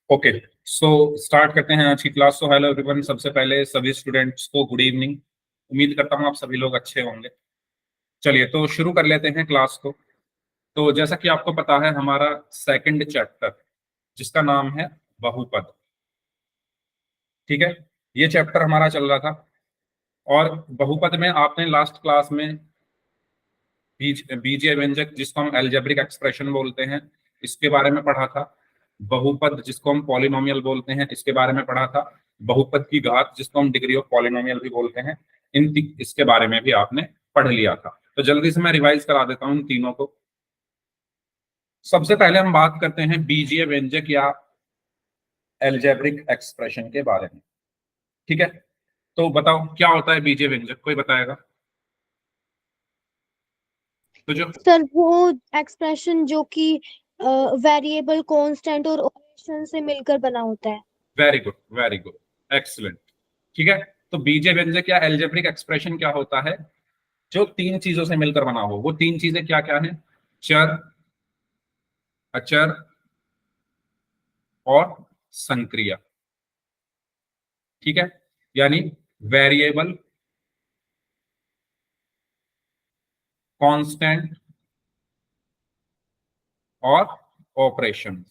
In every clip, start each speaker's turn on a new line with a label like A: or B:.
A: Okay, so start करते हैं आज की क्लास। सो हेलो एवरीवन, सबसे पहले सभी स्टूडेंट्स को गुड इवनिंग। उम्मीद करता हूँ आप सभी लोग अच्छे होंगे। चलिए तो शुरू कर लेते हैं क्लास को। तो जैसा कि आपको पता है, हमारा सेकंड चैप्टर जिसका नाम है बहुपद, ठीक है, ये चैप्टर हमारा चल रहा था। और बहुपद में आपने लास्ट क्लास में बीजीय व्यंजक जिसको हम एल्जेब्रिक एक्सप्रेशन बोलते हैं इसके बारे में पढ़ा था। बहुपद जिसको हम पॉलिनोमियल बोलते हैं इसके बारे में पढ़ा था। बहुपद की घात जिसको हम डिग्री ऑफ पॉलिनोमियल भी बोलते हैं, इसके बारे में भी आपने पढ़ लिया था। तो जल्दी से मैं रिवाइज करा देता हूँ इन तीनों को। सबसे पहले हम बात करते हैं बीजीय व्यंजक या एल्जेब्रिक एक्सप्रेशन के बारे में, ठीक है। तो बताओ क्या होता है बीजीय व्यंजक, कोई बताएगा? तो जो
B: सर वो एक्सप्रेशन जो कि वेरिएबल कांस्टेंट और ऑपरेशन से मिलकर बना होता है।
A: Very good, very good, excellent, ठीक है। तो बीजीय व्यंजक या एल्जेब्रिक एक्सप्रेशन क्या होता है? जो तीन चीजों से मिलकर बना हो। वो तीन चीजें क्या क्या हैं? चर, अचर और संक्रिया, ठीक है। यानी वेरिएबल, कांस्टेंट और ऑपरेशन।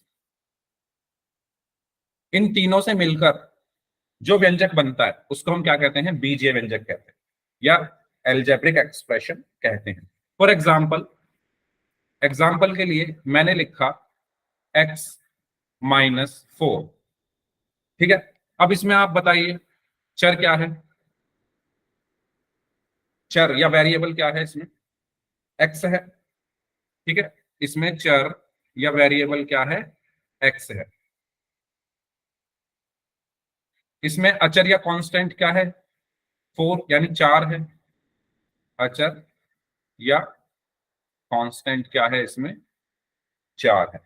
A: इन तीनों से मिलकर जो व्यंजक बनता है उसको हम क्या कहते हैं? बीजीय व्यंजक कहते हैं या एल्जेब्रिक एक्सप्रेशन कहते हैं। फॉर एग्जाम्पल के लिए मैंने लिखा x-4, ठीक है। अब इसमें आप बताइए चर क्या है? चर या वेरिएबल क्या है? इसमें x है, ठीक है। इसमें चर या वेरिएबल क्या है? x है। इसमें अचर या कांस्टेंट क्या है? 4 यानी 4 है। अचर या कांस्टेंट क्या है? इसमें 4 है।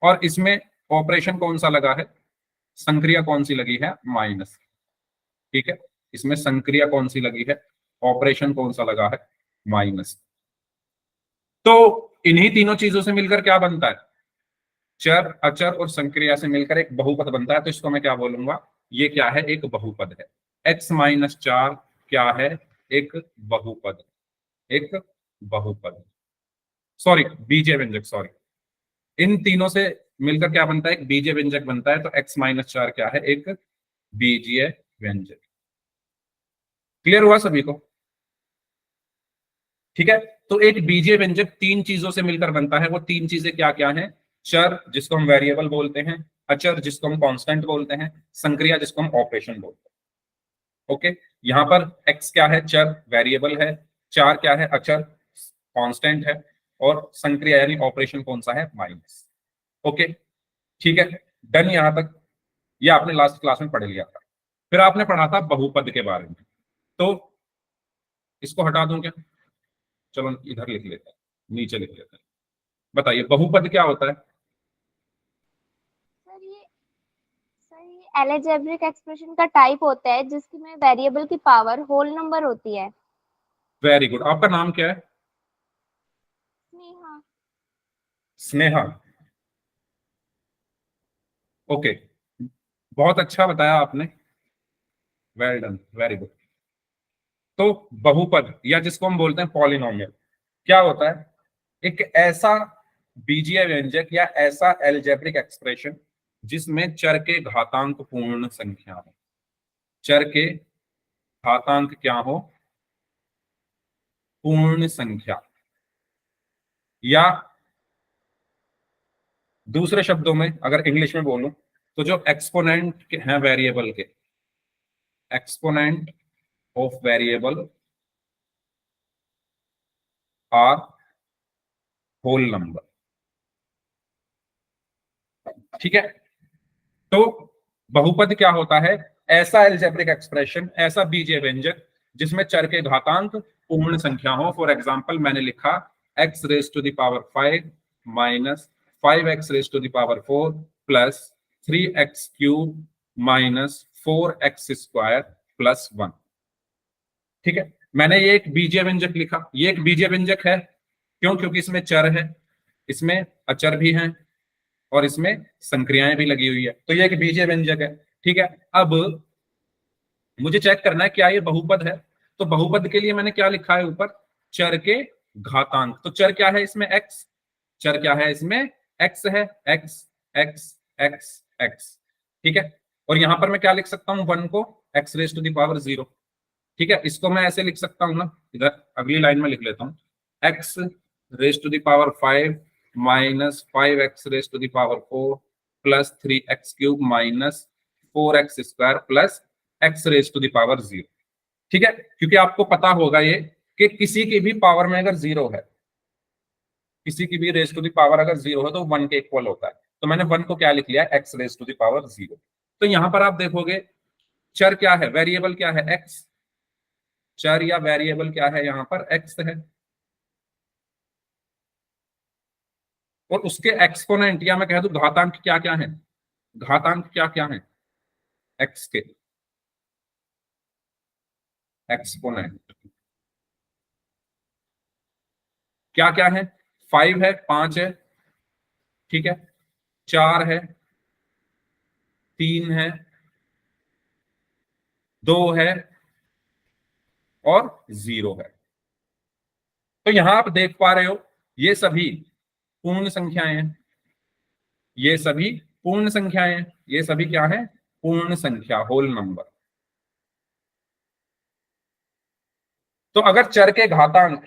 A: और इसमें ऑपरेशन कौन सा लगा है? संक्रिया कौन सी लगी है? माइनस, ठीक है। इसमें संक्रिया कौन सी लगी है? ऑपरेशन कौन सा लगा है? माइनस। तो इन्हीं तीनों चीजों से मिलकर क्या बनता है? चर, अचर और संक्रिया से मिलकर एक बहुपद बनता है। तो इसको मैं क्या बोलूंगा? ये क्या है? एक बहुपद है। x-4 क्या है? एक बहुपद, एक बहुपद, सॉरी बीजीय व्यंजक, सॉरी। इन तीनों से मिलकर क्या बनता है? एक बीजीय व्यंजक बनता है। तो x-4 क्या है? एक बीजीय व्यंजक। क्लियर हुआ सभी को? ठीक है। तो एक बीजीय व्यंजक तीन चीजों से मिलकर बनता है। वो तीन चीजें क्या क्या हैं? चर जिसको हम वेरिएबल बोलते हैं, अचर जिसको हम कांस्टेंट बोलते हैं, संक्रिया जिसको हम ऑपरेशन बोलते हैं। ओके, यहां पर x क्या है? चर, वेरिएबल है। 4 क्या है? अचर, कांस्टेंट है। और संक्रिया यानी ऑपरेशन कौन सा है? माइनस। ओके, ठीक है, डन यहां तक। ये आपने लास्ट क्लास में पढ़ लिया था। फिर आपने पढ़ा था बहुपद के बारे में। तो इसको हटा दूं क्या? चलो इधर लिख लेते हैं, नीचे लिख लेते हैं। बताइए बहुपद क्या होता है?
B: सर ये अलजेब्रिक एक्सप्रेशन का टाइप होता है जिसमें वेरिएबल की पावर होल नंबर होती है।
A: Very good. आपका नाम क्या है?
B: स्नेहा।
A: स्नेहा। ओके, बहुत अच्छा बताया आपने, वेल डन, वेरी गुड। तो बहुपद या जिसको हम बोलते हैं पॉलिनोमियल क्या होता है? एक ऐसा बीजीय व्यंजक या ऐसा एल्जेब्रिक एक्सप्रेशन जिसमें चर के घातांक पूर्ण संख्या हो। चर के घातांक क्या हो? पूर्ण संख्या। या दूसरे शब्दों में अगर इंग्लिश में बोलूं तो जो एक्सपोनेंट हैं वेरिएबल के, exponent of variable are whole number, ठीक है। तो बहुपद क्या होता है? ऐसा एल्जेब्रिक एक्सप्रेशन, ऐसा बीजीय व्यंजक जिसमें चर के घातांक पूर्ण संख्या हो। फॉर एग्जांपल मैंने लिखा x raise to the power 5 minus 5x raise to the power 4 plus 3x cube minus 4x square plus 1, ठीक है। मैंने ये एक बीजीय व्यंजक लिखा। ये एक बीजीय व्यंजक है क्यों? क्योंकि इसमें चर है, इसमें अचर भी हैं, और इसमें संक्रियाएं भी लगी हुई है, तो ये एक बीजीय व्यंजक है। ठीक है, अब मुझे चेक करना है क्या ये बहुपद है। तो बहुपद के लिए मैंने क्या लिखा है ऊपर, चर के घातांक। तो चर क्या है इसमें, एक्स। चर क्या है इसमें, एक्स है, एक्स एक्स एक्स एक्स। ठीक है, और यहां पर मैं क्या लिख सकता हूं, वन को x raise to the power 0। ठीक है, इसको मैं ऐसे लिख सकता हूं ना, इधर अगली लाइन में लिख लेता हूं, x raise to the power 5 minus 5x raise to the power 4 plus 3x³ minus 4x² plus x raise to the power 0। ठीक है, क्योंकि आपको पता होगा ये कि किसी की भी पावर में अगर 0 है, किसी की भी रेज टू द पावर अगर 0 है तो 1 के इक्वल होता है। तो मैंने 1 को क्या लिख लिया, x raise to the power 0। तो यहां पर आप देखोगे चर क्या है, वेरिएबल क्या है, x। चर या वेरिएबल क्या है, यहां पर x है, और उसके एक्सपोनेंट या मैं कह दूं घातांक क्या क्या है, घातांक क्या क्या है x के एक्सपोनेंट क्या क्या है, 5 है, 5 है, ठीक है, 4 है, 3 है, 2 है और 0 है। तो यहां आप देख पा रहे हो ये सभी पूर्ण संख्याएं हैं, ये सभी पूर्ण संख्याएं हैं, ये सभी क्या है, पूर्ण संख्या, होल नंबर। तो अगर चर के घातांक,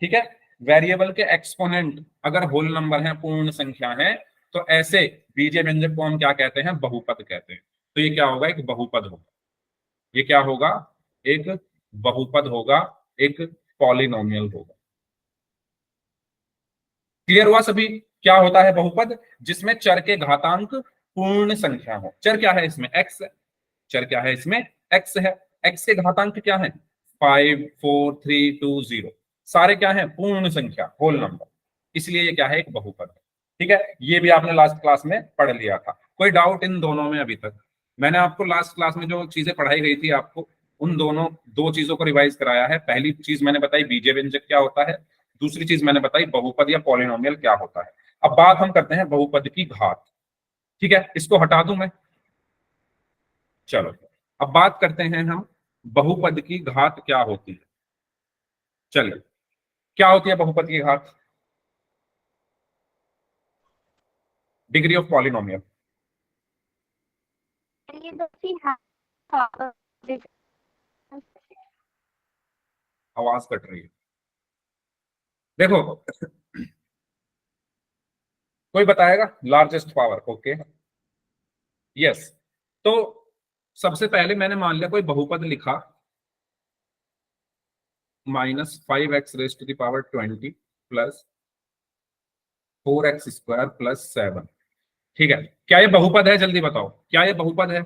A: ठीक है, वेरिएबल के एक्सपोनेंट अगर होल नंबर है, पूर्ण संख्या है, तो ऐसे बीजीय व्यंजक को हम क्या कहते हैं, बहुपद कहते हैं। तो ये क्या होगा, एक बहुपद होगा। ये क्या होगा, एक बहुपद होगा, एक पॉलिनोमियल होगा। क्लियर हुआ सभी, क्या होता है बहुपद, जिसमें चर के घातांक पूर्ण संख्या हो। चर क्या है इसमें, एक्स है, चर क्या है इसमें, एक्स है, एक्स के घातांक क्या है, 5 4 3 2 0, सारे क्या है, पूर्ण संख्या, होल नंबर, इसलिए ये क्या है, एक बहुपद है। ठीक है, ये भी आपने लास्ट क्लास में पढ़ लिया था। कोई डाउट इन दोनों में अभी तक? मैंने आपको लास्ट क्लास में जो चीजें पढ़ाई गई थी, आपको उन दोनों दो चीजों को रिवाइज कराया है। पहली चीज मैंने बताई बीजीय व्यंजक क्या होता है, दूसरी चीज मैंने बताई बहुपद या पॉलिनोमियल क्या होता है। अब बात हम करते हैं बहुपद की घात। ठीक है, इसको हटा दूं मैं, चलो अब बात करते हैं हम बहुपद की घात क्या होती है। चलिए, क्या होती है बहुपद की घात, डिग्री ऑफ पॉलिनोमियल।
B: ये तो सी हाँ
A: आवाज कट रही है, देखो कोई बताएगा लार्जेस्ट पावर, ओके, यस। तो सबसे पहले मैंने मान लिया कोई बहुपद लिखा, -5x raise to the power 20 plus 4x² plus 7। ठीक है, क्या ये बहुपद है, जल्दी बताओ, क्या ये बहुपद है,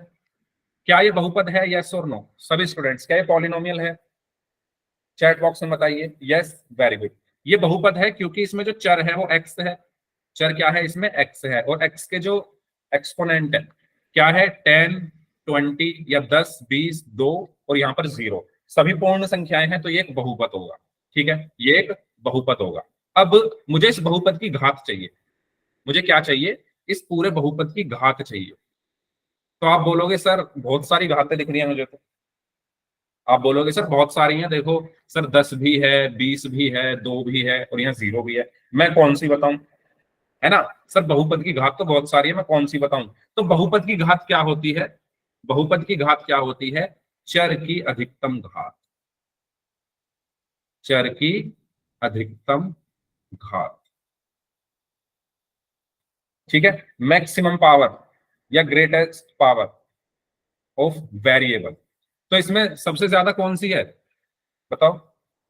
A: क्या ये बहुपद है, यस और नो सभी स्टूडेंट्स, क्या ये पॉलिनोमियल है, चैट बॉक्स में बताइए, यस, वेरी गुड। ये बहुपद है क्योंकि इसमें जो चर है वो एक्स है। चर क्या है इसमें, एक्स है, और एक्स के जो एक्सपोनेंट है क्या है, 10 20 या 10 20 2 और यहाँ पर 0, सभी पूर्ण संख्याएं हैं, तो ये एक बहुपद होगा। ठीक है, ये एक बहुपद होगा। अब मुझे इस बहुपद की घात चाहिए, मुझे क्या चाहिए, इस पूरे बहुपद की घात चाहिए। तो आप बोलोगे सर बहुत सारी घातें दिख रही है मुझे, तो आप बोलोगे सर बहुत सारी हैं, देखो सर 10 भी है, 20 भी है, 2 भी है और यहाँ 0 भी है, मैं कौन सी बताऊं, है ना। सर बहुपद की घात तो बहुत सारी है, मैं कौन सी बताऊं। तो बहुपद की घात क्या होती है, बहुपद की घात क्या होती है, चर की अधिकतम घात, चर की अधिकतम घात। ठीक है, मैक्सिमम पावर या ग्रेटेस्ट पावर ऑफ वेरिएबल। तो इसमें सबसे ज्यादा कौन सी है, बताओ,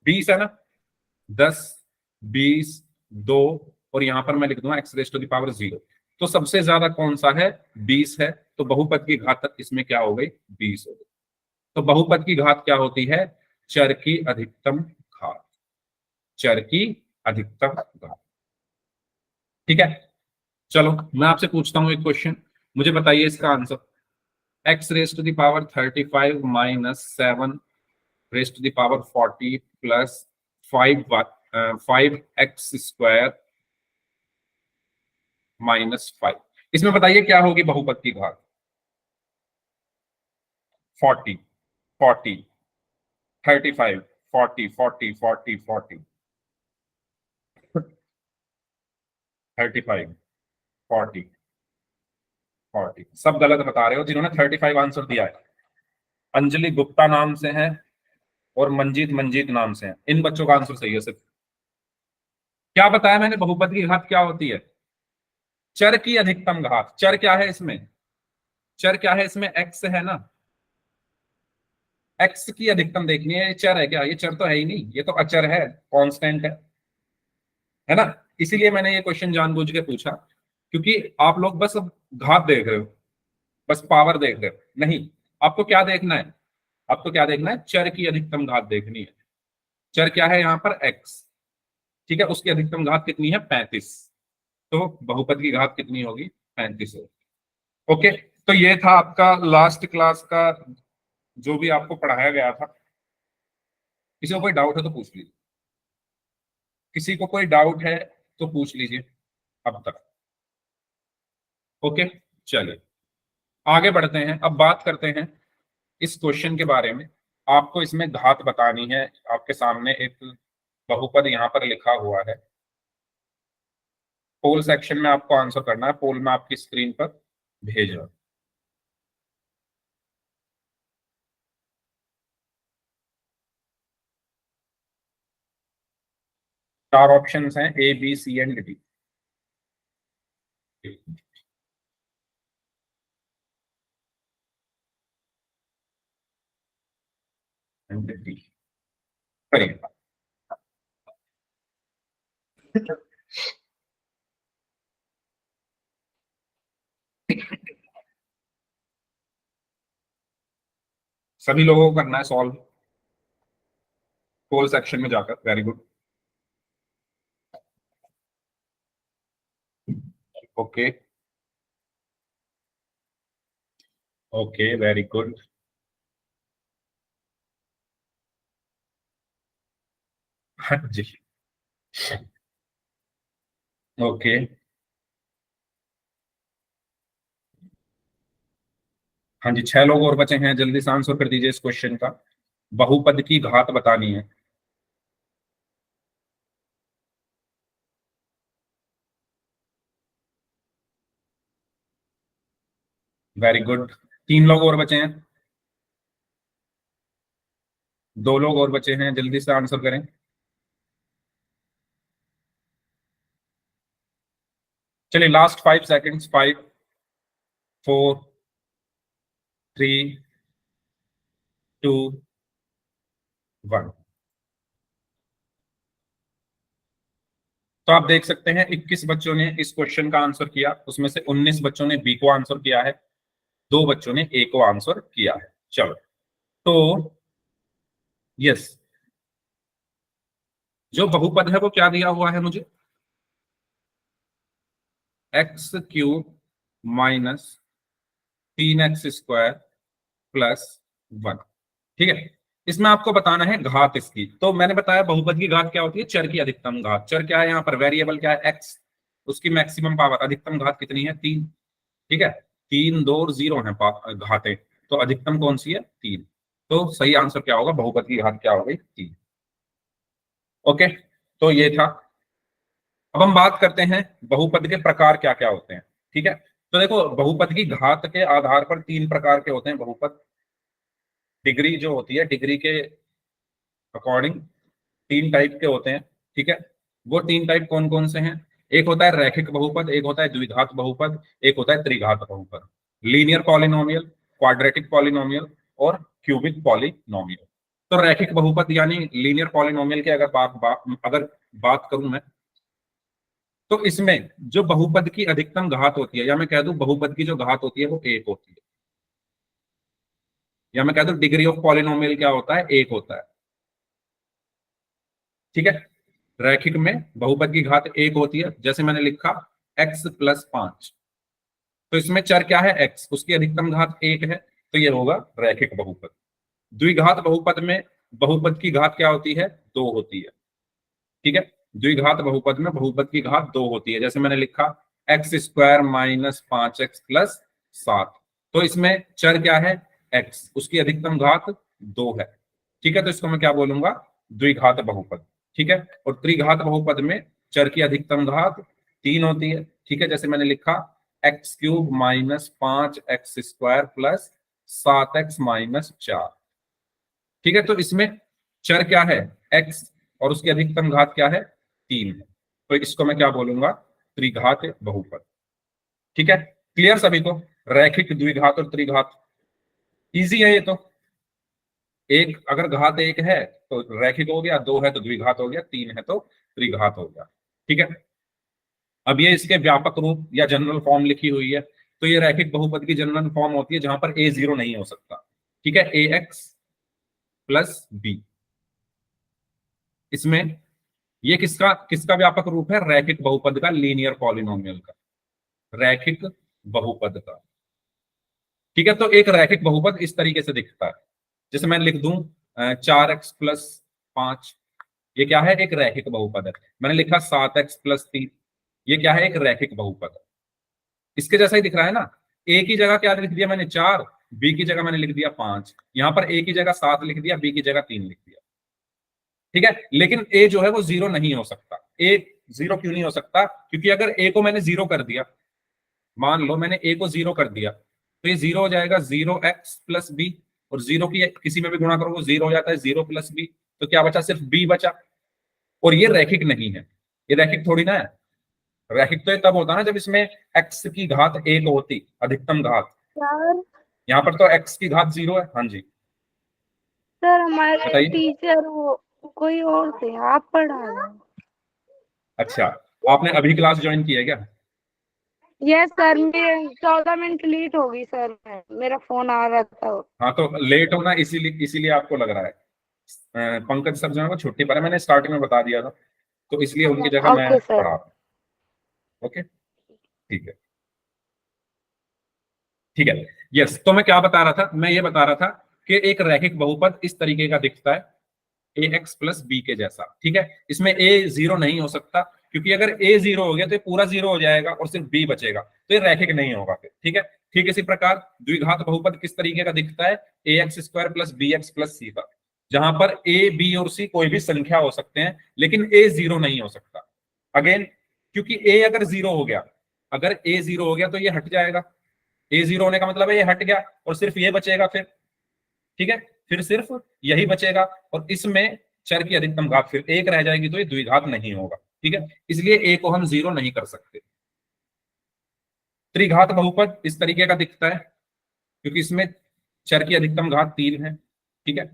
A: 20 है ना, 10 20 2 और यहां पर मैं लिख दूंगा x raise to the power 0। तो सबसे ज्यादा कौन सा है, 20 है, तो बहुपद की घात इसमें क्या हो गई, 20 हो गई। तो बहुपद की घात क्या होती है, चर की अधिकतम घात, चर की अधिकतम घात। ठीक है, चलो मैं आपसे पूछता हूं एक क्वेश्चन, मुझे बताइए इसका answer. X raise to the power 35 minus 7 raise to the power 40 plus 5 5x² -5। इसमें बताइए क्या होगी बहुपद की घात? 40, 40, 35, 40, 40, 40, 40, 35, 40, 40। सब गलत बता रहे हो। जिन्होंने 35 आंसर दिया है, अंजलि गुप्ता नाम से है और मंजीत मंजीत नाम से है, इन बच्चों का आंसर सही है सिर्फ। क्या बताया मैंने, बहुपद की घात क्या होती है? चर की अधिकतम घात। चर क्या है इसमें? चर क्या है इसमें? एक्स है ना। एक्स की अधिकतम देखनी है। ये चर है क्या? ये चर तो है ही नहीं, ये तो अचर है, कांस्टेंट है ना। इसीलिए मैंने ये क्वेश्चन जानबूझ के पूछा, क्योंकि आप लोग बस अब घात देख रहे हो, बस पावर देख रहे हो। नहीं, आपको क्या देखना है? आपको क्या देखना है? चर की अधिकतम घात देखनी है। चर क्या है यहाँ पर? एक्स। ठीक है, उसकी अधिकतम घात कितनी है? 35। तो बहुपद की घात कितनी होगी? 35 होगी। ओके, तो ये था आपका लास्ट क्लास का जो भी आपको पढ़ाया गया था। किसी को कोई डाउट है तो पूछ लीजिए। किसी को कोई डाउट है तो पूछ लीजिए अब तक। ओके, चलिए आगे बढ़ते हैं। अब बात करते हैं इस क्वेश्चन के बारे में। आपको इसमें घात बतानी है। आपके सामने एक बहुपद यहाँ पर लिखा हुआ है। पोल सेक्शन में आपको आंसर करना है। पोल में आपकी स्क्रीन पर भेजा। चार ऑप्शंस हैं, A B C and D. And D करिए। सभी लोगों को करना है सॉल्व पोल सेक्शन में जाकर। Very good. Okay, okay, very good. हाँ जी, ओके। हाँ जी, 6 लोग और बचे हैं। जल्दी से आंसर कर दीजिए इस क्वेश्चन का। बहुपद की घात बतानी है। Very good. 3 लोग और बचे हैं। 2 लोग और बचे हैं, जल्दी से आंसर करें। चलिए, लास्ट 5 सेकेंड्स। 5, 4, 3, 2, 1। तो आप देख सकते हैं 21 बच्चों ने इस क्वेश्चन का आंसर किया। उसमें से 19 बच्चों ने बी को आंसर किया है, 2 बच्चों ने ए को आंसर किया है। चलो, तो यस, जो बहुपद है वो क्या दिया हुआ है मुझे? x³ - 3x² + 1। ठीक है, इसमें आपको बताना है घात इसकी। तो मैंने बताया बहुपद की घात क्या होती है? चर की अधिकतम घात। चर क्या है यहाँ पर? वेरिएबल क्या है? एक्स। उसकी मैक्सिमम पावर, अधिकतम घात कितनी है? 3। ठीक है, 3, 2 और 0 है घातें, तो अधिकतम कौन सी है? 3। तो सही आंसर क्या होगा? बहुपद की घात क्या हो गई? 3। ओके, तो ये था। अब हम बात करते हैं बहुपद के प्रकार क्या क्या होते हैं। ठीक है, तो देखो, बहुपद की घात के आधार पर 3 प्रकार के होते हैं बहुपद। डिग्री जो होती है, डिग्री के अकॉर्डिंग 3 टाइप के होते हैं। ठीक है, वो 3 टाइप कौन कौन से हैं? एक होता है रैखिक बहुपद, एक होता है द्विघात बहुपद, एक होता है त्रिघात बहुपद। लीनियर पॉलिनोमियल, क्वाड्रेटिक पॉलिनोमियल और क्यूबिक पॉलिनोमियल। तो रैखिक बहुपद यानी लीनियर पॉलिनोमियल की अगर बात करूं मैं, तो इसमें जो बहुपद की अधिकतम घात होती है, या मैं कह दूं बहुपद की जो घात होती है वो 1 होती है, या मैं कह दूं डिग्री ऑफ पॉलिनोमियल क्या होता है? 1 होता है। ठीक है, रैखिक में बहुपद की घात 1 होती है, जैसे मैंने लिखा x + 5। तो इसमें चर क्या है? x, उसकी अधिकतम घात 1 है, तो ये होगा रैखिक बहुपद। द्विघात बहुपद में बहुपद की घात क्या होती है? 2 होती है। ठीक है, द्विघात बहुपद में बहुपद की घात 2 होती है, जैसे मैंने लिखा x square minus 5x plus 7। तो इसमें चर क्या है, x, उसकी अधिकतम घात 2 है। ठीक है, तो इसको मैं क्या बोलूंगा, द्विघात बहुपद। ठीक है, और त्रिघात बहुपद में चर की अधिकतम घात 3 होती है। ठीक है, जैसे मैंने लिखा x cube minus 5x square plus 7x minus 4। ठीक है, तो इसमें चर क्या है, x, और उसकी अधिकतम घात क्या है, 3 है। तो इसको मैं क्या बोलूंगा, त्रिघात बहुपद। ठीक है, क्लियर सभी को, रैखिक द्विघात और त्रिघात इजी है ये तो। एक अगर घात एक है तो रैखिक हो गया, दो है तो द्विघात हो गया, तीन है तो त्रिघात हो गया। ठीक है, अब ये इसके व्यापक रूप या जनरल फॉर्म लिखी हुई है। तो ये रैखिक बहुपद की जनरल फॉर्म होती है जहां पर ए जीरो नहीं हो सकता। ठीक है, ए एक्स प्लस बी, इसमें ये किसका किसका व्यापक रूप है, रैखिक बहुपद का, लीनियर पॉलिनोमियल का, रैखिक बहुपद का। ठीक है, तो एक रैखिक बहुपद इस तरीके से दिखता है, जैसे मैं लिख दूं 4x+5, ये क्या है, एक रैखिक बहुपद है। मैंने लिखा 7x+3, ये क्या है, एक रैखिक बहुपद है। इसके जैसा ही दिख रहा है ना। ए की जगह क्या लिख दिया मैंने, 4, बी की जगह मैंने लिख दिया 5, यहां पर ए की जगह 7 लिख दिया, बी की जगह 3 लिख दिया। ठीक है, लेकिन ए जो है वो जीरो नहीं हो सकता। ए जीरो क्यों नहीं हो सकता, क्योंकि अगर ए को मैंने जीरो कर दिया, मान लो मैंने ए को जीरो कर दिया, तो ये जीरो हो जाएगा 0x+b, और जीरो की किसी में भी गुणा करो वो जीरो हो जाता है, 0+b, तो क्या बचा, सिर्फ b बचा। और ये रैखिक नहीं है, ये रैखिक थोड़ी ना है। रैखिक तो ये तब होता ना जब इसमें x की घात 1 होती, अधिकतम घात।
B: सर
A: यहाँ पर तो x की घात 0 है। हाँ जी
B: सर हमारे
A: बताइए।
B: टीचर वो कोई और थे, आप पढ़ा रहे हैं।
A: अच्छा, आपने अभी क्लास ज्वाइन की है क्या?
B: यस सर, मैं 14 मिनट लेट हो गई सर, मेरा फोन आ रहा था।
A: हाँ, तो लेट होना इसीलिए इसीलिए आपको लग रहा है। पंकज सर जो है वो छुट्टी पर है, मैंने स्टार्टिंग में बता दिया था, तो इसलिए उनकी जगह मैं
B: ओके सर।
A: पढ़ा रहा हूं। ओके, ठीक है। ठीक है, यस, तो मैं क्या बता रहा था, मैं ये बता रहा था कि एक रैखिक बहुपद इस तरीके का दिखता है, ए एक्स प्लस बी के जैसा। ठीक है, इसमें ए जीरो नहीं हो सकता, क्योंकि अगर ए जीरो हो गया तो ये पूरा जीरो हो जाएगा और सिर्फ बी बचेगा, तो ये रैखिक नहीं होगा फिर। ठीक है, ठीक इसी प्रकार द्विघात बहुपद किस तरीके का दिखता है, a x square plus b x plus c का, जहां पर ए बी और सी कोई भी संख्या हो सकते हैं, लेकिन ए जीरो नहीं हो सकता। अगेन, क्योंकि ए अगर जीरो हो गया, अगर ए जीरो हो गया तो ये हट जाएगा, ए जीरो होने का मतलब है ये हट गया और सिर्फ ये बचेगा फिर। ठीक है, फिर सिर्फ यही बचेगा, और इसमें चर की अधिकतम घात फिर एक रह जाएगी, तो ये द्विघात नहीं होगा। ठीक है, इसलिए ए को हम जीरो नहीं कर सकते। त्रिघात बहुपद इस तरीके का दिखता है, क्योंकि इसमें चर की अधिकतम घात 3 है। ठीक है,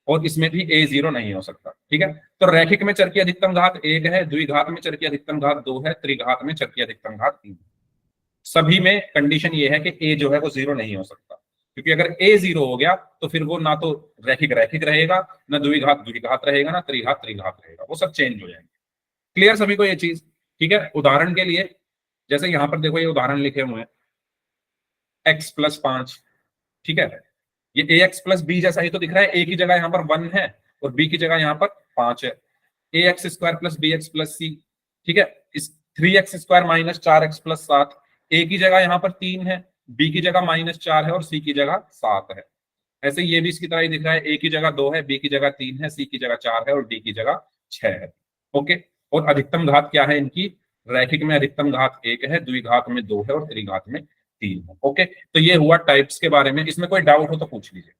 A: और इसमें भी ए जीरो नहीं हो सकता। ठीक है, तो रैखिक में चर की अधिकतम घात 1 है, द्विघात में चर की अधिकतम घात 2 है, त्रिघात में चर की अधिकतम घात 3 है। सभी में कंडीशन ये है कि ए जो है वो जीरो नहीं हो सकता, क्योंकि अगर ए जीरो हो गया तो फिर वो ना तो रैखिक रैखिक रहेगा, ना द्विघात द्विघात रहेगा, ना त्रिघात त्रिघात रहेगा, वो सब चेंज हो जाएंगे। क्लियर सभी को ये चीज? ठीक है, उदाहरण के लिए जैसे यहां पर देखो, ये उदाहरण लिखे हुए हैं x+5। ठीक है, ये ए एक्स प्लस बी जैसा ही तो दिख रहा है, ए की जगह यहाँ पर 1 है और बी की जगह यहाँ पर 5 है। A x square plus b x plus c. ठीक है, इस 3x स्क्वायर माइनस 4x+7, ए की जगह यहाँ पर 3 है, बी की जगह -4 है और सी की जगह 7 है। ऐसे ये भी इसकी तरह ही दिख रहा है, ए की जगह 2 है, बी की जगह 3 है, सी की जगह 4 है और डी की जगह 6 है। ओके, और अधिकतम घात क्या है इनकी, रैखिक में अधिकतम घात 1 है, द्विघात में 2 है और त्रिघात में 3 है। ओके, तो ये हुआ टाइप्स के बारे में, इसमें कोई डाउट हो तो पूछ लीजिए।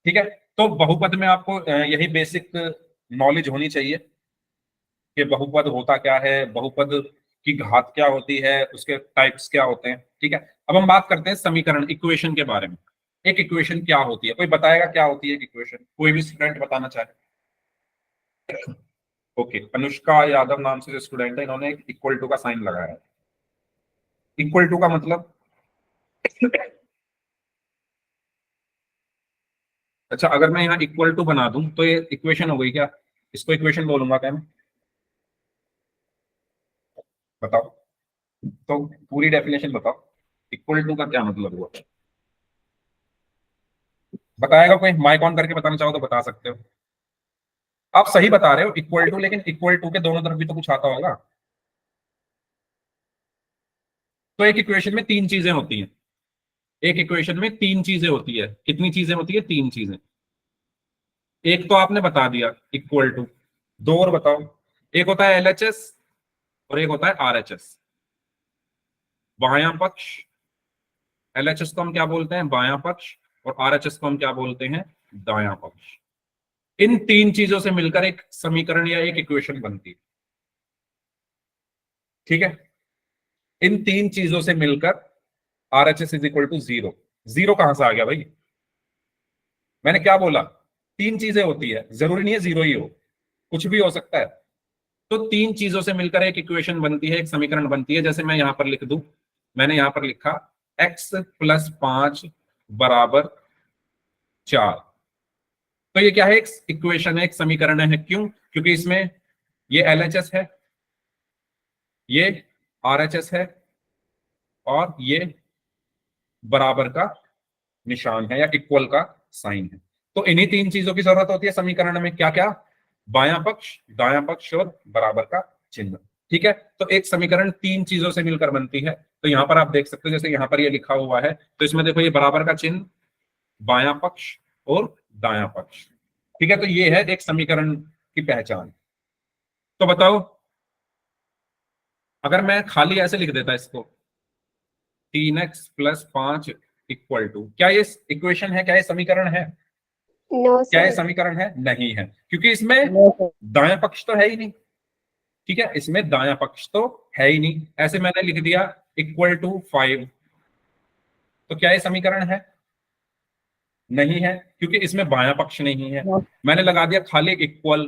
A: ठीक है, तो बहुपद में आपको यही बेसिक नॉलेज होनी चाहिए कि बहुपद होता क्या है, बहुपद की घात क्या होती है, उसके टाइप्स क्या होते हैं। ठीक है, अब हम बात करते हैं समीकरण, इक्वेशन के बारे में। एक इक्वेशन क्या होती है, कोई बताएगा क्या होती है एक इक्वेशन, कोई भी स्टूडेंट बताना चाहे? ओके, अनुष्का यादव नाम से जो स्टूडेंट है, इन्होंने एक इक्वल टू का साइन लगाया है। इक्वल टू का मतलब, अच्छा अगर मैं यहाँ इक्वल टू बना दूं तो ये इक्वेशन हो गई क्या? इसको इक्वेशन बोलूंगा क्या मैं? बताओ, तो पूरी डेफिनेशन बताओ, इक्वल टू का क्या मतलब हुआ? बताएगा कोई? माइक ऑन करके बताना चाहो तो बता सकते हो। आप सही बता रहे हो इक्वल टू, लेकिन इक्वल टू के दोनों तरफ भी तो कुछ आता होगा। तो एक इक्वेशन में तीन चीजें होती हैं, एक इक्वेशन में तीन चीजें होती है। कितनी चीजें होती है? तीन चीजें। एक तो आपने बता दिया इक्वल टू, दो और बताओ। एक होता है एलएचएस और एक होता है आरएचएस। बायां पक्ष, एलएचएस को हम क्या बोलते हैं? बायां पक्ष। और आरएचएस को हम क्या बोलते हैं? दायां पक्ष। इन तीन चीजों से मिलकर एक समीकरण या एक इक्वेशन बनती है। ठीक है, इन तीन चीजों से मिलकर RHS is equal to zero. Zero कहां से आ गया भाई? मैंने क्या बोला? तीन चीजें होती है, जरूरी नहीं है जीरो ही हो, कुछ भी हो सकता है। तो तीन चीजों से मिलकर एक इक्वेशन बनती है, एक समीकरण बनती है। जैसे मैं यहां पर लिख दूं, मैंने यहां पर लिखा x प्लस 5 बराबर 4। तो ये क्या है? एक इक्वेशन है, एक समीकरण है। क्यों? क्योंकि इसमें ये एलएचएस है, ये आरएचएस है, और ये बराबर का निशान है या इक्वल का साइन है। तो इन्हीं तीन चीजों की जरूरत होती है समीकरण में। क्या क्या? बायां पक्ष, दायां पक्ष और बराबर का चिन्ह। ठीक है, तो एक समीकरण तीन चीजों से मिलकर बनती है। तो यहां पर आप देख सकते हो, जैसे यहां पर ये लिखा हुआ है, तो इसमें देखो ये बराबर का चिन्ह, बायां पक्ष और दायां पक्ष। ठीक है, तो ये है एक समीकरण की पहचान। तो बताओ, अगर मैं खाली ऐसे लिख देता इसको, 3x प्लस 5 इक्वल टू, क्या ये इक्वेशन है? क्या ये समीकरण है?
B: नो
A: क्या ये
B: सर।
A: समीकरण है? नहीं है, क्योंकि इसमें
B: नो सर।
A: दायां पक्ष तो है ही नहीं। ठीक है, इसमें दायां पक्ष तो है ही नहीं। ऐसे मैंने लिख दिया इक्वल टू 5, तो क्या ये समीकरण है? नहीं है, क्योंकि इसमें बायां पक्ष नहीं है। मैंने लगा दिया खाली इक्वल,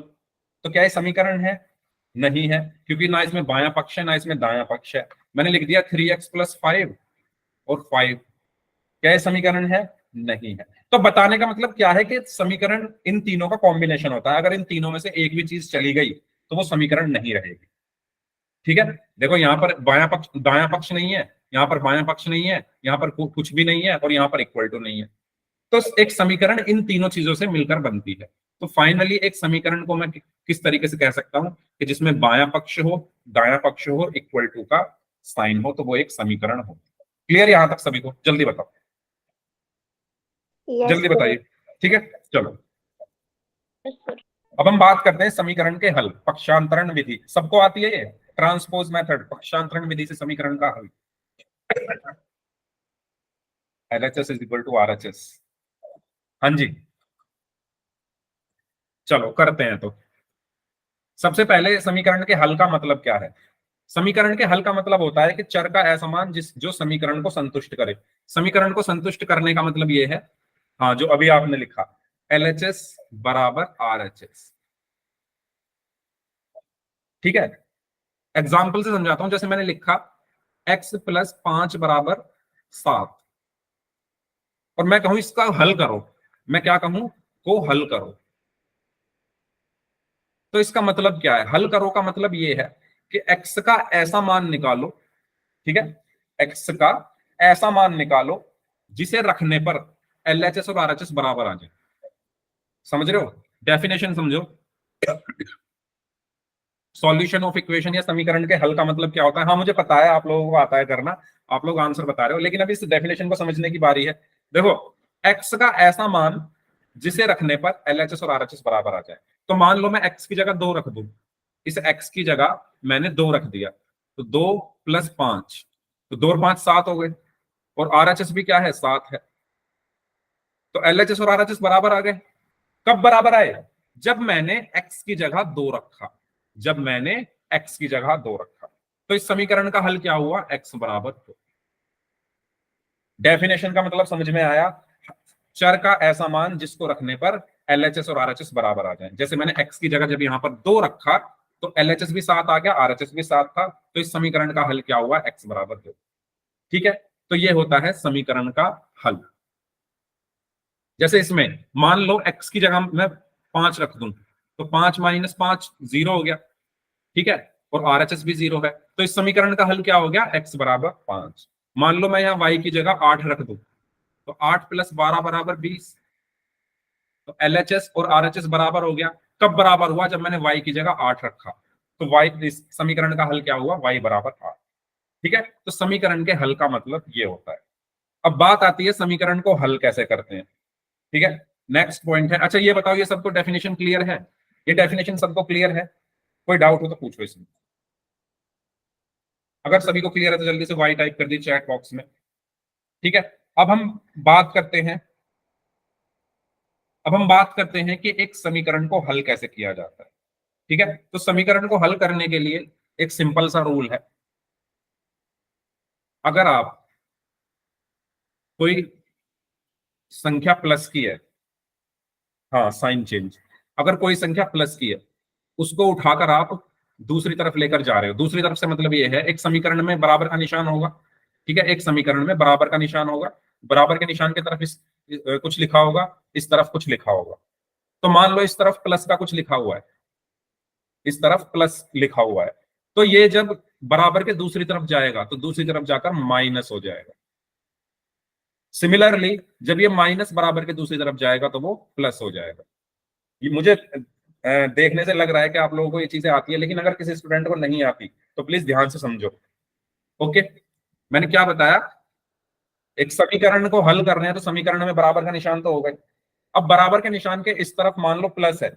A: तो क्या ये समीकरण है? नहीं है, क्योंकि ना इसमें बायां पक्ष है ना इसमें दायां पक्ष है। मैंने लिख दिया 3x प्लस 5 और 5, क्या ये समीकरण है? नहीं है। तो बताने का मतलब क्या है कि समीकरण इन तीनों का कॉम्बिनेशन होता है। अगर इन तीनों में से एक भी चीज चली गई तो वो समीकरण नहीं रहेगी। ठीक है, देखो यहाँ पर बायां पक्ष, दायां पक्ष नहीं है, यहाँ पर बायां पक्ष नहीं है, यहाँ पर कुछ भी नहीं है, और यहाँ पर इक्वल टू नहीं है। तो एक समीकरण इन तीनों चीजों से मिलकर बनती है। तो फाइनली एक समीकरण को मैं किस तरीके से कह सकता हूं कि जिसमें बायां पक्ष हो, दायां पक्ष हो, इक्वल टू का साइन हो, तो वो एक समीकरण हो। क्लियर यहां तक सभी को? जल्दी बताओ,
B: यस
A: जल्दी
B: सर।
A: बताइए। ठीक है, चलो
B: यस सर।
A: अब हम बात करते हैं समीकरण के हल। पक्षांतरण विधि सबको आती है, ये ट्रांसपोज मेथड, पक्षांतरण विधि से समीकरण का हल। LHS is equal to RHS. हाँ जी, चलो करते हैं। तो सबसे पहले समीकरण के हल का मतलब क्या है? समीकरण के हल का मतलब होता है कि चर का ऐसा मान जिस जो समीकरण को संतुष्ट करे। समीकरण को संतुष्ट करने का मतलब ये है, हाँ, जो अभी आपने लिखा, एलएचएस बराबर आरएचएस। ठीक है, एग्जाम्पल से समझाता हूं। जैसे मैंने लिखा x प्लस 5 बराबर 7, और मैं कहूं इसका हल करो। मैं क्या कहूं? को हल करो। तो इसका मतलब क्या है? हल करो का मतलब ये है कि x का ऐसा मान निकालो। ठीक है, x का ऐसा मान निकालो जिसे रखने पर एलएचएस और आरएचएस बराबर आ जाए। समझ रहे हो? डेफिनेशन समझो। सॉल्यूशन ऑफ इक्वेशन या समीकरण के हल का मतलब क्या होता है? हाँ, मुझे पता है आप लोगों को आता है करना, आप लोग आंसर बता रहे हो, लेकिन अभी इस डेफिनेशन को समझने की बारी है। देखो, x का ऐसा मान जिसे रखने पर एलएचएस और आरएचएस बराबर आ जाए। तो मान लो मैं x की जगह 2 रख दूं, इस x की जगह मैंने 2 रख दिया, तो 2 प्लस 5, तो 2 और 5 7 हो गए, और आरएचएस भी क्या है? 7 है। तो एलएचएस और आरएचएस बराबर आ गए। कब बराबर आए? जब मैंने x की जगह 2 रखा, जब मैंने x की जगह 2 रखा। तो इस समीकरण का हल क्या हुआ? x बराबर 2। डेफिनेशन का मतलब समझ में आया? चर का ऐसा मान जिसको रखने पर एलएचएस और आरएचएस बराबर आ जाए। जैसे मैंने x की जगह जब यहां पर 2 रखा, तो एलएचएस भी 7 आ गया, आरएचएस भी 7 था। तो इस समीकरण का हल क्या हुआ? x बराबर 2। ठीक है, तो ये होता है समीकरण का हल। जैसे इसमें मान लो x की जगह मैं 5 रख दूं, तो 5 माइनस 5 0 हो गया। ठीक है, और आरएचएस भी 0 है। तो इस समीकरण का हल क्या हो गया? x बराबर 5। मान लो मैं यहाँ y की जगह 8 रख दूं, तो 8 प्लस 12 बराबर 20। तो एलएचएस और आरएचएस बराबर हो गया। कब बराबर हुआ? जब मैंने y की जगह 8 रखा। तो y, इस समीकरण का हल क्या हुआ? y बराबर 8। ठीक है, तो समीकरण के हल का मतलब ये होता है। अब बात आती है समीकरण को हल कैसे करते हैं। ठीक है, नेक्स्ट पॉइंट है। अच्छा ये बताओ, ये सबको डेफिनेशन क्लियर है? ये डेफिनेशन सबको क्लियर है? कोई डाउट हो तो पूछो इसमें। अगर सभी को क्लियर है तो जल्दी से वाई टाइप कर दी चैट बॉक्स में। ठीक है, अब हम बात करते हैं अब हम बात करते हैं कि एक समीकरण को हल कैसे किया जाता है। ठीक है, तो समीकरण को हल करने के लिए एक सिंपल सा रूल है। अगर आप कोई संख्या प्लस की है, हाँ साइन चेंज, अगर कोई संख्या प्लस की है, उसको उठाकर आप दूसरी तरफ लेकर जा रहे हो, दूसरी तरफ से मतलब ये है एक समीकरण में बराबर का निशान होगा। ठीक है, एक समीकरण में बराबर का निशान होगा, बराबर के निशान की तरफ कुछ लिखा होगा, इस तरफ कुछ लिखा होगा। तो मान लो इस तरफ प्लस का कुछ लिखा हुआ है, इस तरफ प्लस लिखा हुआ है, तो ये जब बराबर के दूसरी तरफ जाएगा तो दूसरी तरफ जाकर माइनस हो जाएगा। सिमिलरली जब ये माइनस बराबर के दूसरी तरफ जाएगा तो वो प्लस हो जाएगा। ये मुझे देखने से लग रहा है कि आप लोगों को ये चीजें आती है, लेकिन अगर किसी स्टूडेंट को नहीं आती तो प्लीज ध्यान से समझो। ओके, मैंने क्या बताया, एक समीकरण को हल कर रहे हैं तो समीकरण में बराबर का निशान तो होगा ही। अब बराबर के निशान के इस तरफ मान लो प्लस है,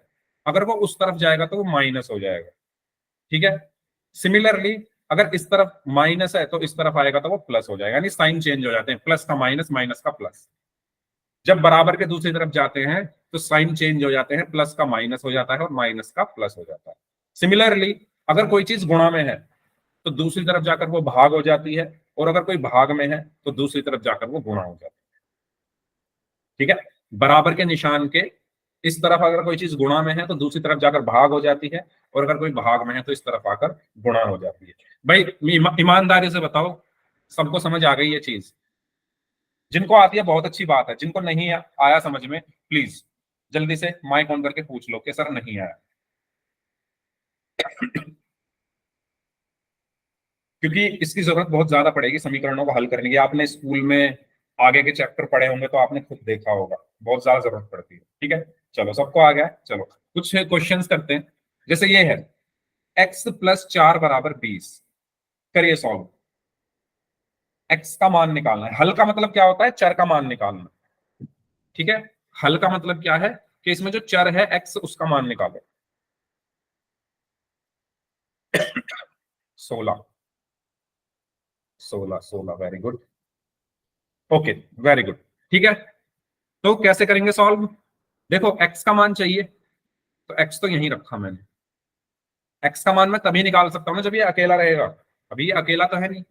A: अगर वो उस तरफ जाएगा तो वो माइनस हो जाएगा। ठीक है, सिमिलरली अगर इस तरफ माइनस है तो इस तरफ आएगा तो वो प्लस हो जाएगा, यानी साइन चेंज हो जाते हैं, प्लस का माइनस, माइनस का प्लस। जब बराबर के दूसरी तरफ जाते हैं तो साइन चेंज हो जाते हैं, प्लस का माइनस हो जाता है और माइनस का प्लस हो जाता है। सिमिलरली अगर कोई चीज गुणा में है तो दूसरी तरफ जाकर वो भाग हो जाती है, और अगर कोई भाग में है तो दूसरी तरफ जाकर वो गुणा हो जाती है। ठीक है, बराबर के निशान के इस तरफ अगर कोई चीज गुणा में है तो दूसरी तरफ जाकर भाग हो जाती है, और अगर कोई भाग में है तो इस तरफ आकर गुणा हो जाती है। भाई ईमानदारी से बताओ, सबको समझ आ गई ये चीज? जिनको आती है बहुत अच्छी बात है, जिनको नहीं आया समझ में, प्लीज जल्दी से माइक ऑन करके पूछ लो कि सर नहीं आया। क्योंकि इसकी जरूरत बहुत ज्यादा पड़ेगी समीकरणों को हल करने की। आपने स्कूल में आगे के चैप्टर पढ़े होंगे तो आपने खुद देखा होगा, बहुत ज्यादा जरूरत पड़ती है। ठीक है, चलो सबको आ गया है? चलो कुछ क्वेश्चंस करते हैं। जैसे ये है, x+4 = 20, करिए सॉल्व। x का मान निकालना है। हल का मतलब क्या होता है? चर का मान निकालना। ठीक है, हल का मतलब क्या है कि इसमें जो चर है x, उसका मान निकालो। 16, 16, 16, very good. Okay, very good. ठीक है, तो कैसे करेंगे सॉल्व? देखो x का मान चाहिए, तो x तो यहीं रखा मैंने। x का मान मैं तभी निकाल सकता हूं ना जब ये अकेला रहेगा। अभी ये अकेला तो है नहीं,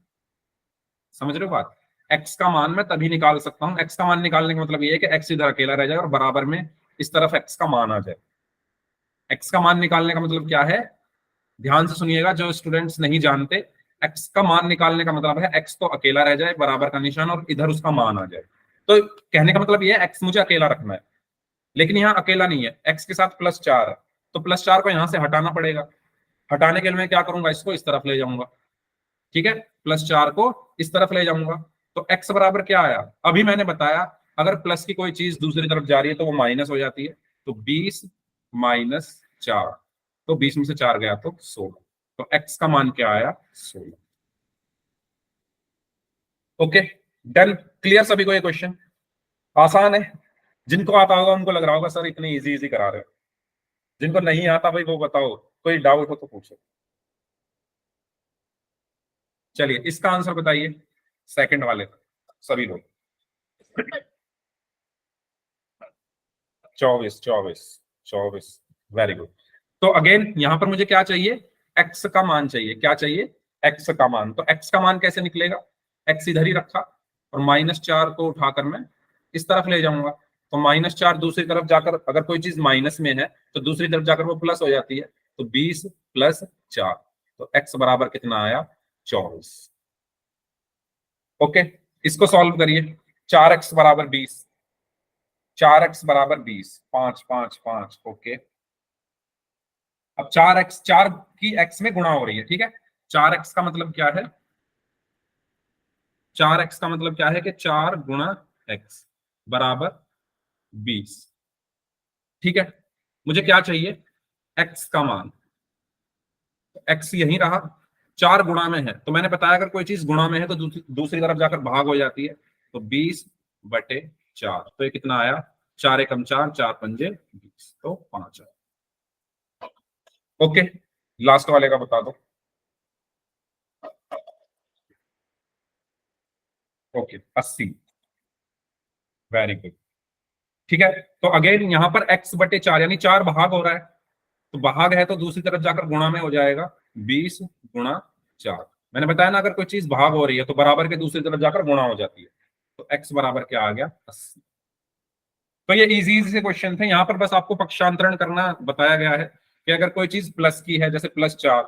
A: समझ रहे हो बात? x का मान मैं तभी निकाल सकता हूं। x का मान निकालने का मतलब ये है कि x इधर अकेला रह जाए और बराबर में इस तरफ x का मान आ जाए। x का मान निकालने का मतलब क्या है? ध्यान से सुनिएगा जो स्टूडेंट्स नहीं जानते, x का मान निकालने का मतलब है x तो अकेला रह जाए, बराबर का निशान, और इधर उसका मान आ जाए। तो कहने का मतलब ये है x मुझे अकेला रखना है, लेकिन यहाँ अकेला नहीं है, x के साथ +4 है, तो +4 को यहां से हटाना पड़ेगा। हटाने के लिए मैं क्या करूंगा, इसको इस तरफ ले जाऊंगा। ठीक है, +4 को इस तरफ ले जाऊंगा, तो x बराबर क्या आया? अभी मैंने बताया अगर प्लस की कोई चीज दूसरी तरफ जा रही है तो वो माइनस हो जाती है। तो 20 - 4, तो 20 में से 4 गया तो 16, तो x का मान क्या आया? 16। ओके, डन, क्लियर सभी को ये क्वेश्चन? आसान है, जिनको आता होगा उनको लग रहा होगा सर इतनी इजी इजी करा रहे हो। जिनको नहीं आता भाई वो बताओ, कोई डाउट हो तो पूछो। चलिए इसका आंसर बताइए, सेकंड वाले का, सभी लोग। 24, 24, 24, वेरी गुड। तो अगेन यहां पर मुझे क्या चाहिए? x का मान चाहिए। क्या चाहिए? x का मान। तो x का मान कैसे निकलेगा? x इधर ही रखा और -4 को उठाकर मैं इस तरफ ले जाऊंगा, तो -4 दूसरी तरफ जाकर अगर कोई चीज माइनस में है तो दूसरी तरफ जाकर वो प्लस हो जाती है, तो 20 + 4, तो x बराबर कितना आया? 24। ओके, इसको सॉल्व करिए। 4x = 20, 4x = 20, 5, 5, 5। ओके, अब 4x, 4 की x में गुणा हो रही है। ठीक है, 4x का मतलब क्या है? 4x का मतलब क्या है कि 4 × x बराबर 20। ठीक है, मुझे क्या चाहिए? x का मान। तो x यहीं रहा, 4 गुणा में है, तो मैंने बताया अगर कोई चीज गुणा में है तो दूसरी तरफ जाकर भाग हो जाती है। तो 20/4, तो ये कितना आया, 4 एकम 4, 4 पंजे 20, तो 5 आया। ओके, लास्ट वाले का बता दो। Okay, 80, very good. ठीक है, तो अगेन यहां पर x/4 यानी 4 भाग हो रहा है, तो भाग है तो दूसरी तरफ जाकर गुणा में हो जाएगा, 20/4। मैंने बताया ना, अगर कोई चीज भाग हो रही है तो बराबर के दूसरी तरफ जाकर गुणा हो जाती है। तो x बराबर क्या आ गया, 80। तो ये इजी से क्वेश्चन थे, यहाँ पर बस आपको पक्षांतरण करना बताया गया है कि अगर कोई चीज प्लस की है, जैसे +4,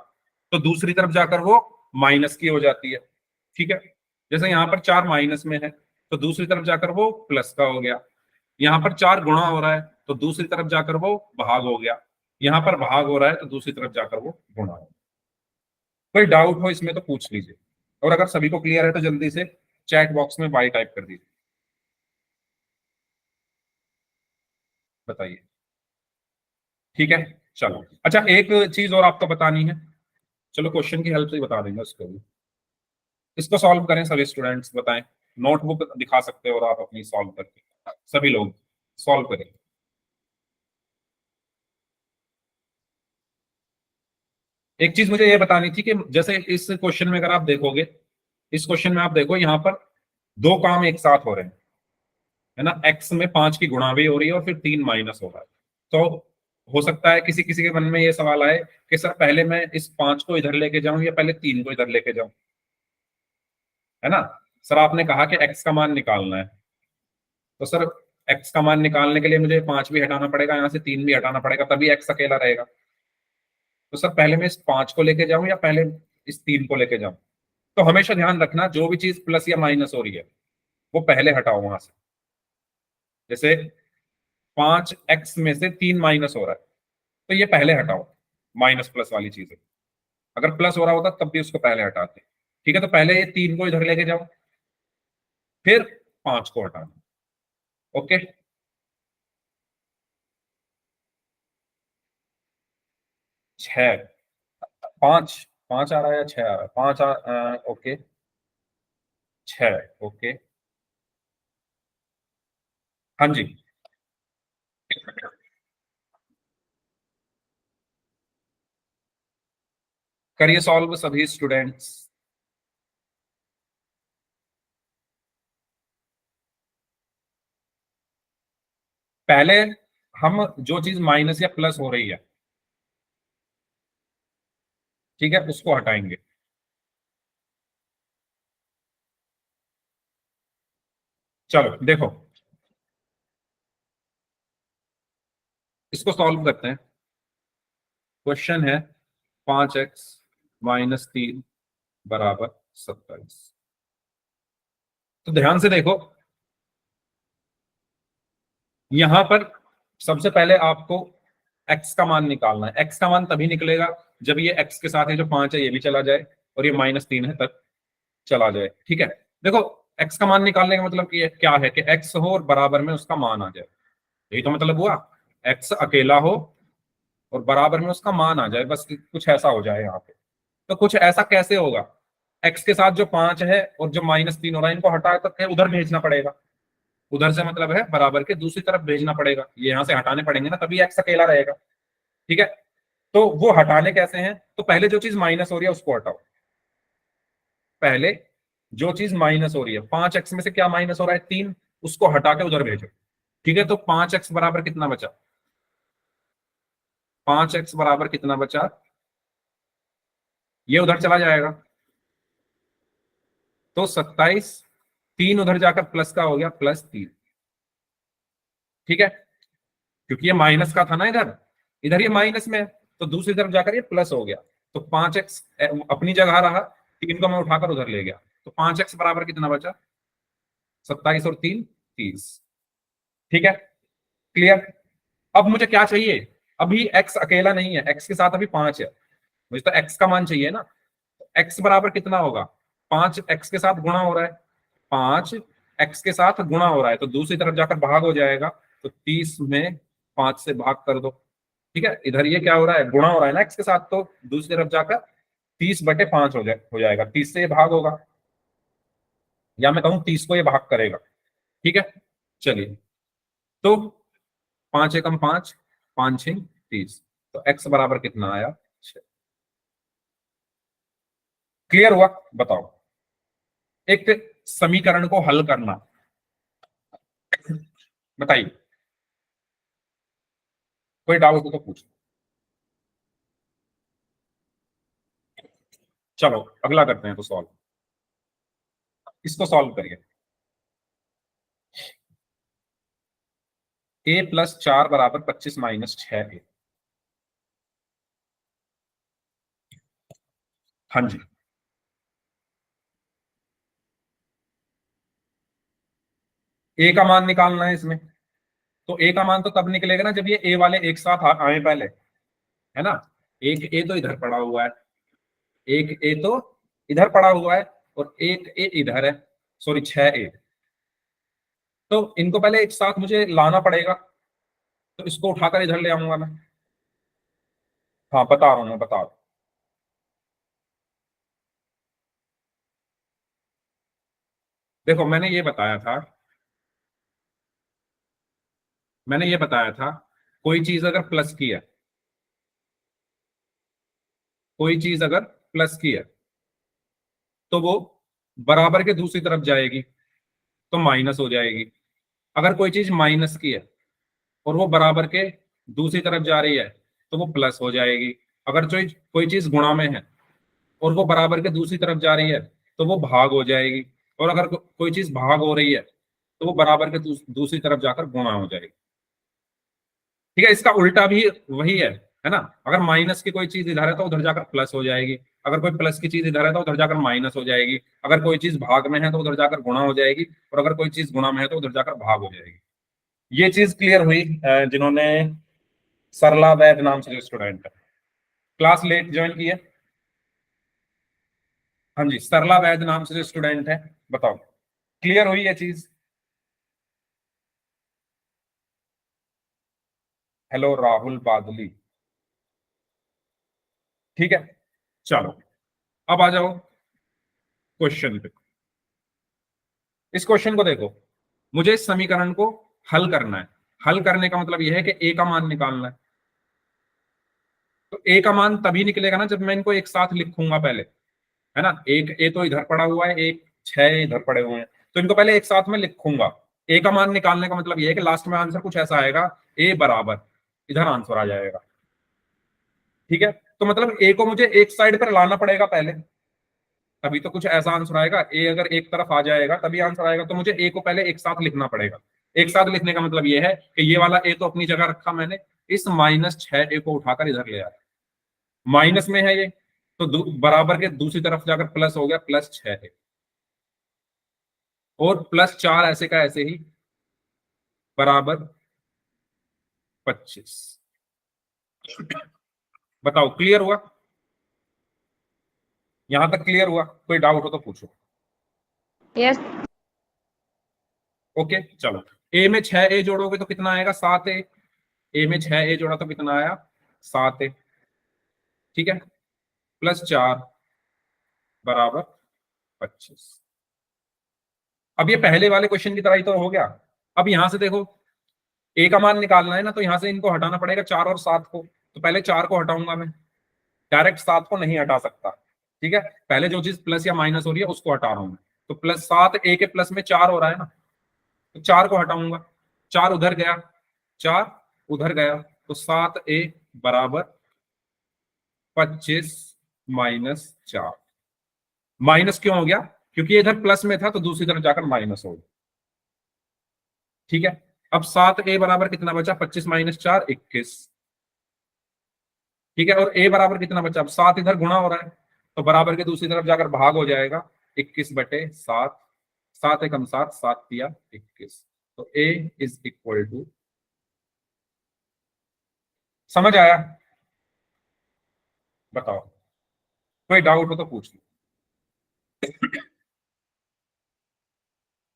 A: तो दूसरी तरफ जाकर वो माइनस की हो जाती है। ठीक है, जैसे यहाँ पर 4 माइनस में है तो दूसरी तरफ जाकर वो प्लस का हो गया। यहाँ पर 4 गुणा हो रहा है तो दूसरी तरफ जाकर वो भाग हो गया। यहाँ पर भाग हो रहा है तो दूसरी तरफ जाकर वो गुणा हो गया। कोई डाउट हो इसमें तो पूछ लीजिए, और अगर सभी को क्लियर है तो जल्दी से चैट बॉक्स में बाय टाइप कर दीजिए, बताइए। ठीक है, चलो। अच्छा, एक चीज और आपको बतानी है, चलो क्वेश्चन की हेल्प से ही बता देंगे उसको भी। इसको सॉल्व करें सभी स्टूडेंट्स, बताएं। नोटबुक दिखा सकते हो और आप अपनी सॉल्व करके सभी लोग सॉल्व करें। एक चीज मुझे ये बतानी थी कि जैसे इस क्वेश्चन में अगर आप देखोगे, इस क्वेश्चन में आप देखो यहाँ पर दो काम एक साथ हो रहे हैं, है ना। x में 5 की गुणा भी हो रही है और फिर 3 माइनस हो रहा है। तो हो सकता है किसी किसी के मन में ये सवाल आए कि सर पहले मैं इस 5 को इधर लेके जाऊं या पहले 3 को इधर लेके जाऊं, है ना। सर आपने कहा कि x का मान निकालना है, तो सर x का मान निकालने के लिए मुझे 5 भी हटाना पड़ेगा, यहाँ से 3 भी हटाना पड़ेगा, तभी x अकेला रहेगा। तो सर पहले मैं इस 5 को लेके जाऊं या पहले इस 3 को लेके जाऊं। तो हमेशा ध्यान रखना, जो भी चीज प्लस या माइनस हो रही है वो पहले हटाओ वहां से। जैसे 5x में से 3 माइनस हो रहा है, तो ये पहले हटाओ, माइनस प्लस वाली चीज है। अगर प्लस हो रहा होता तब भी उसको पहले हटाते। ठीक है, तो पहले ये 3 को इधर लेके जाओ, फिर 5 को हटाना। ओके, 6, 5, 5 आ रहा है या 6 आ रहा है, 5 ओके, 6, ओके, हाँ जी। करिए सॉल्व सभी स्टूडेंट्स। पहले हम जो चीज माइनस या प्लस हो रही है, ठीक है, उसको हटाएंगे। चलो देखो, इसको सॉल्व करते हैं। क्वेश्चन है 5x-3 बराबर 27। तो ध्यान से देखो, यहां पर सबसे पहले आपको x का मान निकालना है। x का मान तभी निकलेगा जब ये x के साथ है जो 5 है ये भी चला जाए और ये -3 है तक चला जाए। ठीक है, देखो x का मान निकालने का मतलब कि क्या है कि x हो और बराबर में उसका मान आ जाए, यही तो मतलब हुआ। x अकेला हो और बराबर में उसका मान आ जाए, बस कुछ ऐसा हो जाए यहाँ पे। तो कुछ ऐसा कैसे होगा, x के साथ जो 5 है और जो -3 हो रहा है इनको हटा करके उधर भेजना पड़ेगा। उधर से मतलब है बराबर के दूसरी तरफ भेजना पड़ेगा, ये यहाँ से हटाने पड़ेंगे ना, तभी x अकेला रहेगा। ठीक है, तो वो हटाने कैसे हैं, तो पहले जो चीज माइनस हो रही है उसको हटाओ। पहले जो चीज माइनस हो रही है, 5x में से क्या माइनस हो रहा है, 3, उसको हटा के उधर भेजो। ठीक है, तो 5x बराबर कितना बचा, 5x बराबर कितना बचा, ये उधर चला जाएगा तो 27, 3 उधर जाकर प्लस का हो गया, +3। ठीक है, क्योंकि ये माइनस का था ना, इधर इधर ये माइनस में है तो दूसरी तरफ जाकर ये प्लस हो गया। तो 5x अपनी जगह रहा, 3 को मैं उठाकर उधर ले गया, तो 5x बराबर कितना बचा, 27 और 3, 30। ठीक है, क्लियर। अब मुझे क्या चाहिए, अभी x अकेला नहीं है, x के साथ अभी 5 है, मुझे तो x का मान चाहिए ना। x बराबर कितना होगा, 5 x के साथ गुणा हो रहा है, 5 x के साथ गुणा हो रहा है तो दूसरी तरफ जाकर भाग हो जाएगा। तो 30 में 5 से भाग कर दो। ठीक है, इधर ये क्या हो रहा है, गुणा हो रहा है ना x के साथ, तो दूसरी तरफ जाकर 30/5 हो जाएगा। 30 से ये भाग होगा, या मैं कहूं 30 को ये भाग करेगा। ठीक है, चलिए, तो 5 एकम 5, 5 6 30, तो x बराबर कितना आया? 6। क्लियर हुआ? बताओ, एक समीकरण को हल करना, बताइए, कोई डाउट हो तो पूछो। चलो अगला करते हैं, तो सॉल्व, इसको सॉल्व करिए। a+4 बराबर 25 - 6a। हाँ जी, a का मान निकालना है इसमें, तो a का मान तो तब निकलेगा ना जब ये a वाले एक साथ आए पहले, है ना। एक a तो इधर पड़ा हुआ है, एक a तो इधर पड़ा हुआ है, और एक a इधर है, सॉरी 6a। तो इनको पहले एक साथ मुझे लाना पड़ेगा, तो इसको उठाकर इधर ले आऊंगा मैं। हाँ बता रहा हूँ, मैं बता रहा हूँ। देखो मैंने ये बताया था, कोई चीज अगर प्लस की है, कोई चीज अगर प्लस की है, तो वो बराबर के दूसरी तरफ जाएगी, तो माइनस हो जाएगी। अगर कोई चीज माइनस की है और वो बराबर के दूसरी तरफ जा रही है, तो वो प्लस हो जाएगी। अगर कोई चीज गुणा में है और वो बराबर के दूसरी तरफ जा रही है, तो वो भाग हो जाएगी। और अगर कोई चीज भाग हो रही है, तो वो बराबर के दूसरी तरफ जाकर गुणा हो जाएगी। ठीक है, इसका उल्टा भी वही है ना। अगर माइनस की कोई चीज इधर है, तो उधर जाकर प्लस हो जाएगी। अगर कोई प्लस की चीज इधर है, तो उधर जाकर माइनस हो जाएगी। अगर कोई चीज भाग में है, तो उधर जाकर गुणा हो जाएगी। और अगर कोई चीज गुणा में है, तो उधर जाकर भाग हो जाएगी। ये चीज क्लियर हुई? जिन्होंने सरला वैद नाम से जो स्टूडेंट है, क्लास लेट ज्वाइन की है। हाँ जी, सरला वैद नाम से जो स्टूडेंट है, बताओ, क्लियर हुई ये चीज? हेलो राहुल बादली, ठीक है। चलो अब आ जाओ क्वेश्चन पे। इस क्वेश्चन को देखो, मुझे इस समीकरण को हल करना है। हल करने का मतलब यह है कि ए का मान निकालना है। तो ए का मान तभी निकलेगा ना जब मैं इनको एक साथ लिखूंगा पहले, है ना। एक ए तो इधर पड़ा हुआ है, एक 6 इधर पड़े हुए हैं, तो इनको पहले एक साथ में लिखूंगा। ए का मान निकालने का मतलब यह है कि लास्ट में आंसर कुछ ऐसा आएगा, ए बराबर, इधर आंसर आ जाएगा। ठीक है, तो मतलब ए को मुझे एक साइड पर लाना पड़ेगा पहले, तभी तो कुछ ऐसा आंसर आएगा। ए अगर एक तरफ आ जाएगा तभी आंसर आएगा, तो मुझे ए को पहले एक साथ लिखना पड़ेगा। एक साथ लिखने का मतलब यह है कि ये वाला ए तो अपनी जगह रखा मैंने, इस -6a को उठाकर इधर ले आया। माइनस में है ये, तो बराबर के दूसरी तरफ जाकर प्लस हो गया, +6a, और +4 ऐसे का ऐसे ही, बराबर 25। बताओ क्लियर हुआ? यहां तक क्लियर हुआ? कोई डाउट हो तो पूछो।
C: यस।
A: ओके चलो, ए में 6a जोड़ोगे तो कितना आएगा? 7a। ए में 6a जोड़ा तो कितना आया? 7a। ठीक है, +4 बराबर 25। अब ये पहले वाले क्वेश्चन की तरह ही तो हो गया। अब यहां से देखो, ए का मान निकालना है ना, तो यहां से इनको हटाना पड़ेगा 4 और 7 को। तो पहले 4 को हटाऊंगा मैं, डायरेक्ट 7 को नहीं हटा सकता। ठीक है, पहले जो चीज प्लस या माइनस हो रही है उसको हटा रहा हूं मैं। तो +7 ए के प्लस में 4 हो रहा है ना, तो 4 को हटाऊंगा। 4 उधर गया, 4 उधर गया, तो 7a बराबर 25 - 4। माइनस क्यों हो गया? क्योंकि ये इधर प्लस में था, तो दूसरी तरफ जाकर माइनस हो गया। ठीक है, अब 7a बराबर कितना बचा? 25 - 4 21। ठीक है, और a बराबर कितना बचा? अब 7 इधर गुणा हो रहा है, तो बराबर के दूसरी तरफ जाकर भाग हो जाएगा, 21/7। 7 एकम 7, 7 तिया 21। तो a इज इक्वल टू, समझ आया? बताओ, कोई डाउट हो तो पूछ लो।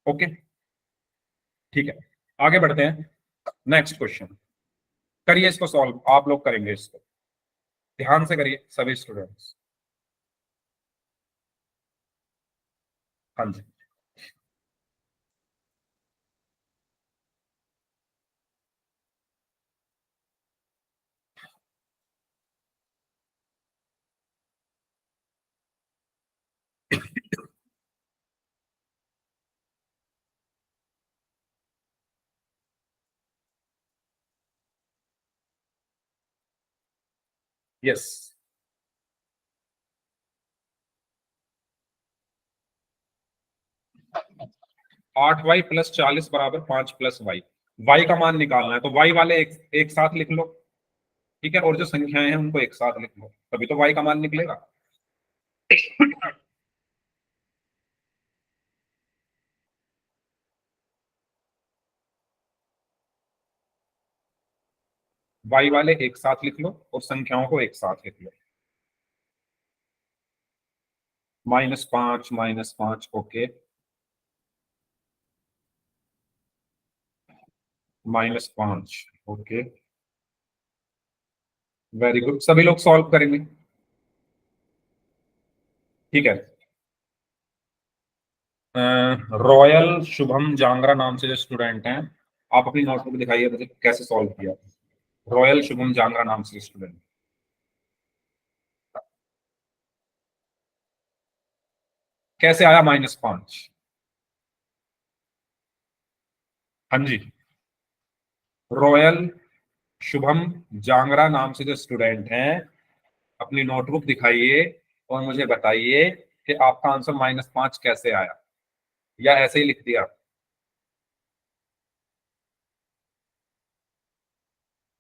A: ओके, ठीक है, आगे बढ़ते हैं। नेक्स्ट क्वेश्चन करिए, इसको सॉल्व आप लोग करेंगे, इसको ध्यान से करिए सभी स्टूडेंट्स। हाँ जी, यस। 8y प्लस 40 बराबर 5 प्लस वाई। वाई का मान निकालना है तो वाई वाले एक साथ लिख लो, ठीक है, और जो संख्याएं हैं उनको एक साथ लिख लो, तभी तो वाई का मान निकलेगा। वाई वाले एक साथ लिख लो और संख्याओं को एक साथ लिख लो। -5 ओके, -5 ओके, वेरी गुड, सभी लोग सॉल्व करेंगे, ठीक है। रॉयल शुभम जांगरा नाम से जो स्टूडेंट हैं, आप अपनी नोटबुक दिखाइए मुझे कैसे सॉल्व किया। रॉयल शुभम जांगरा नाम से स्टूडेंट, कैसे आया -5? हाँ जी, रॉयल शुभम जांगरा नाम से जो स्टूडेंट हैं, अपनी नोटबुक दिखाइए और मुझे बताइए कि आपका आंसर -5 कैसे आया, या ऐसे ही लिख दिया।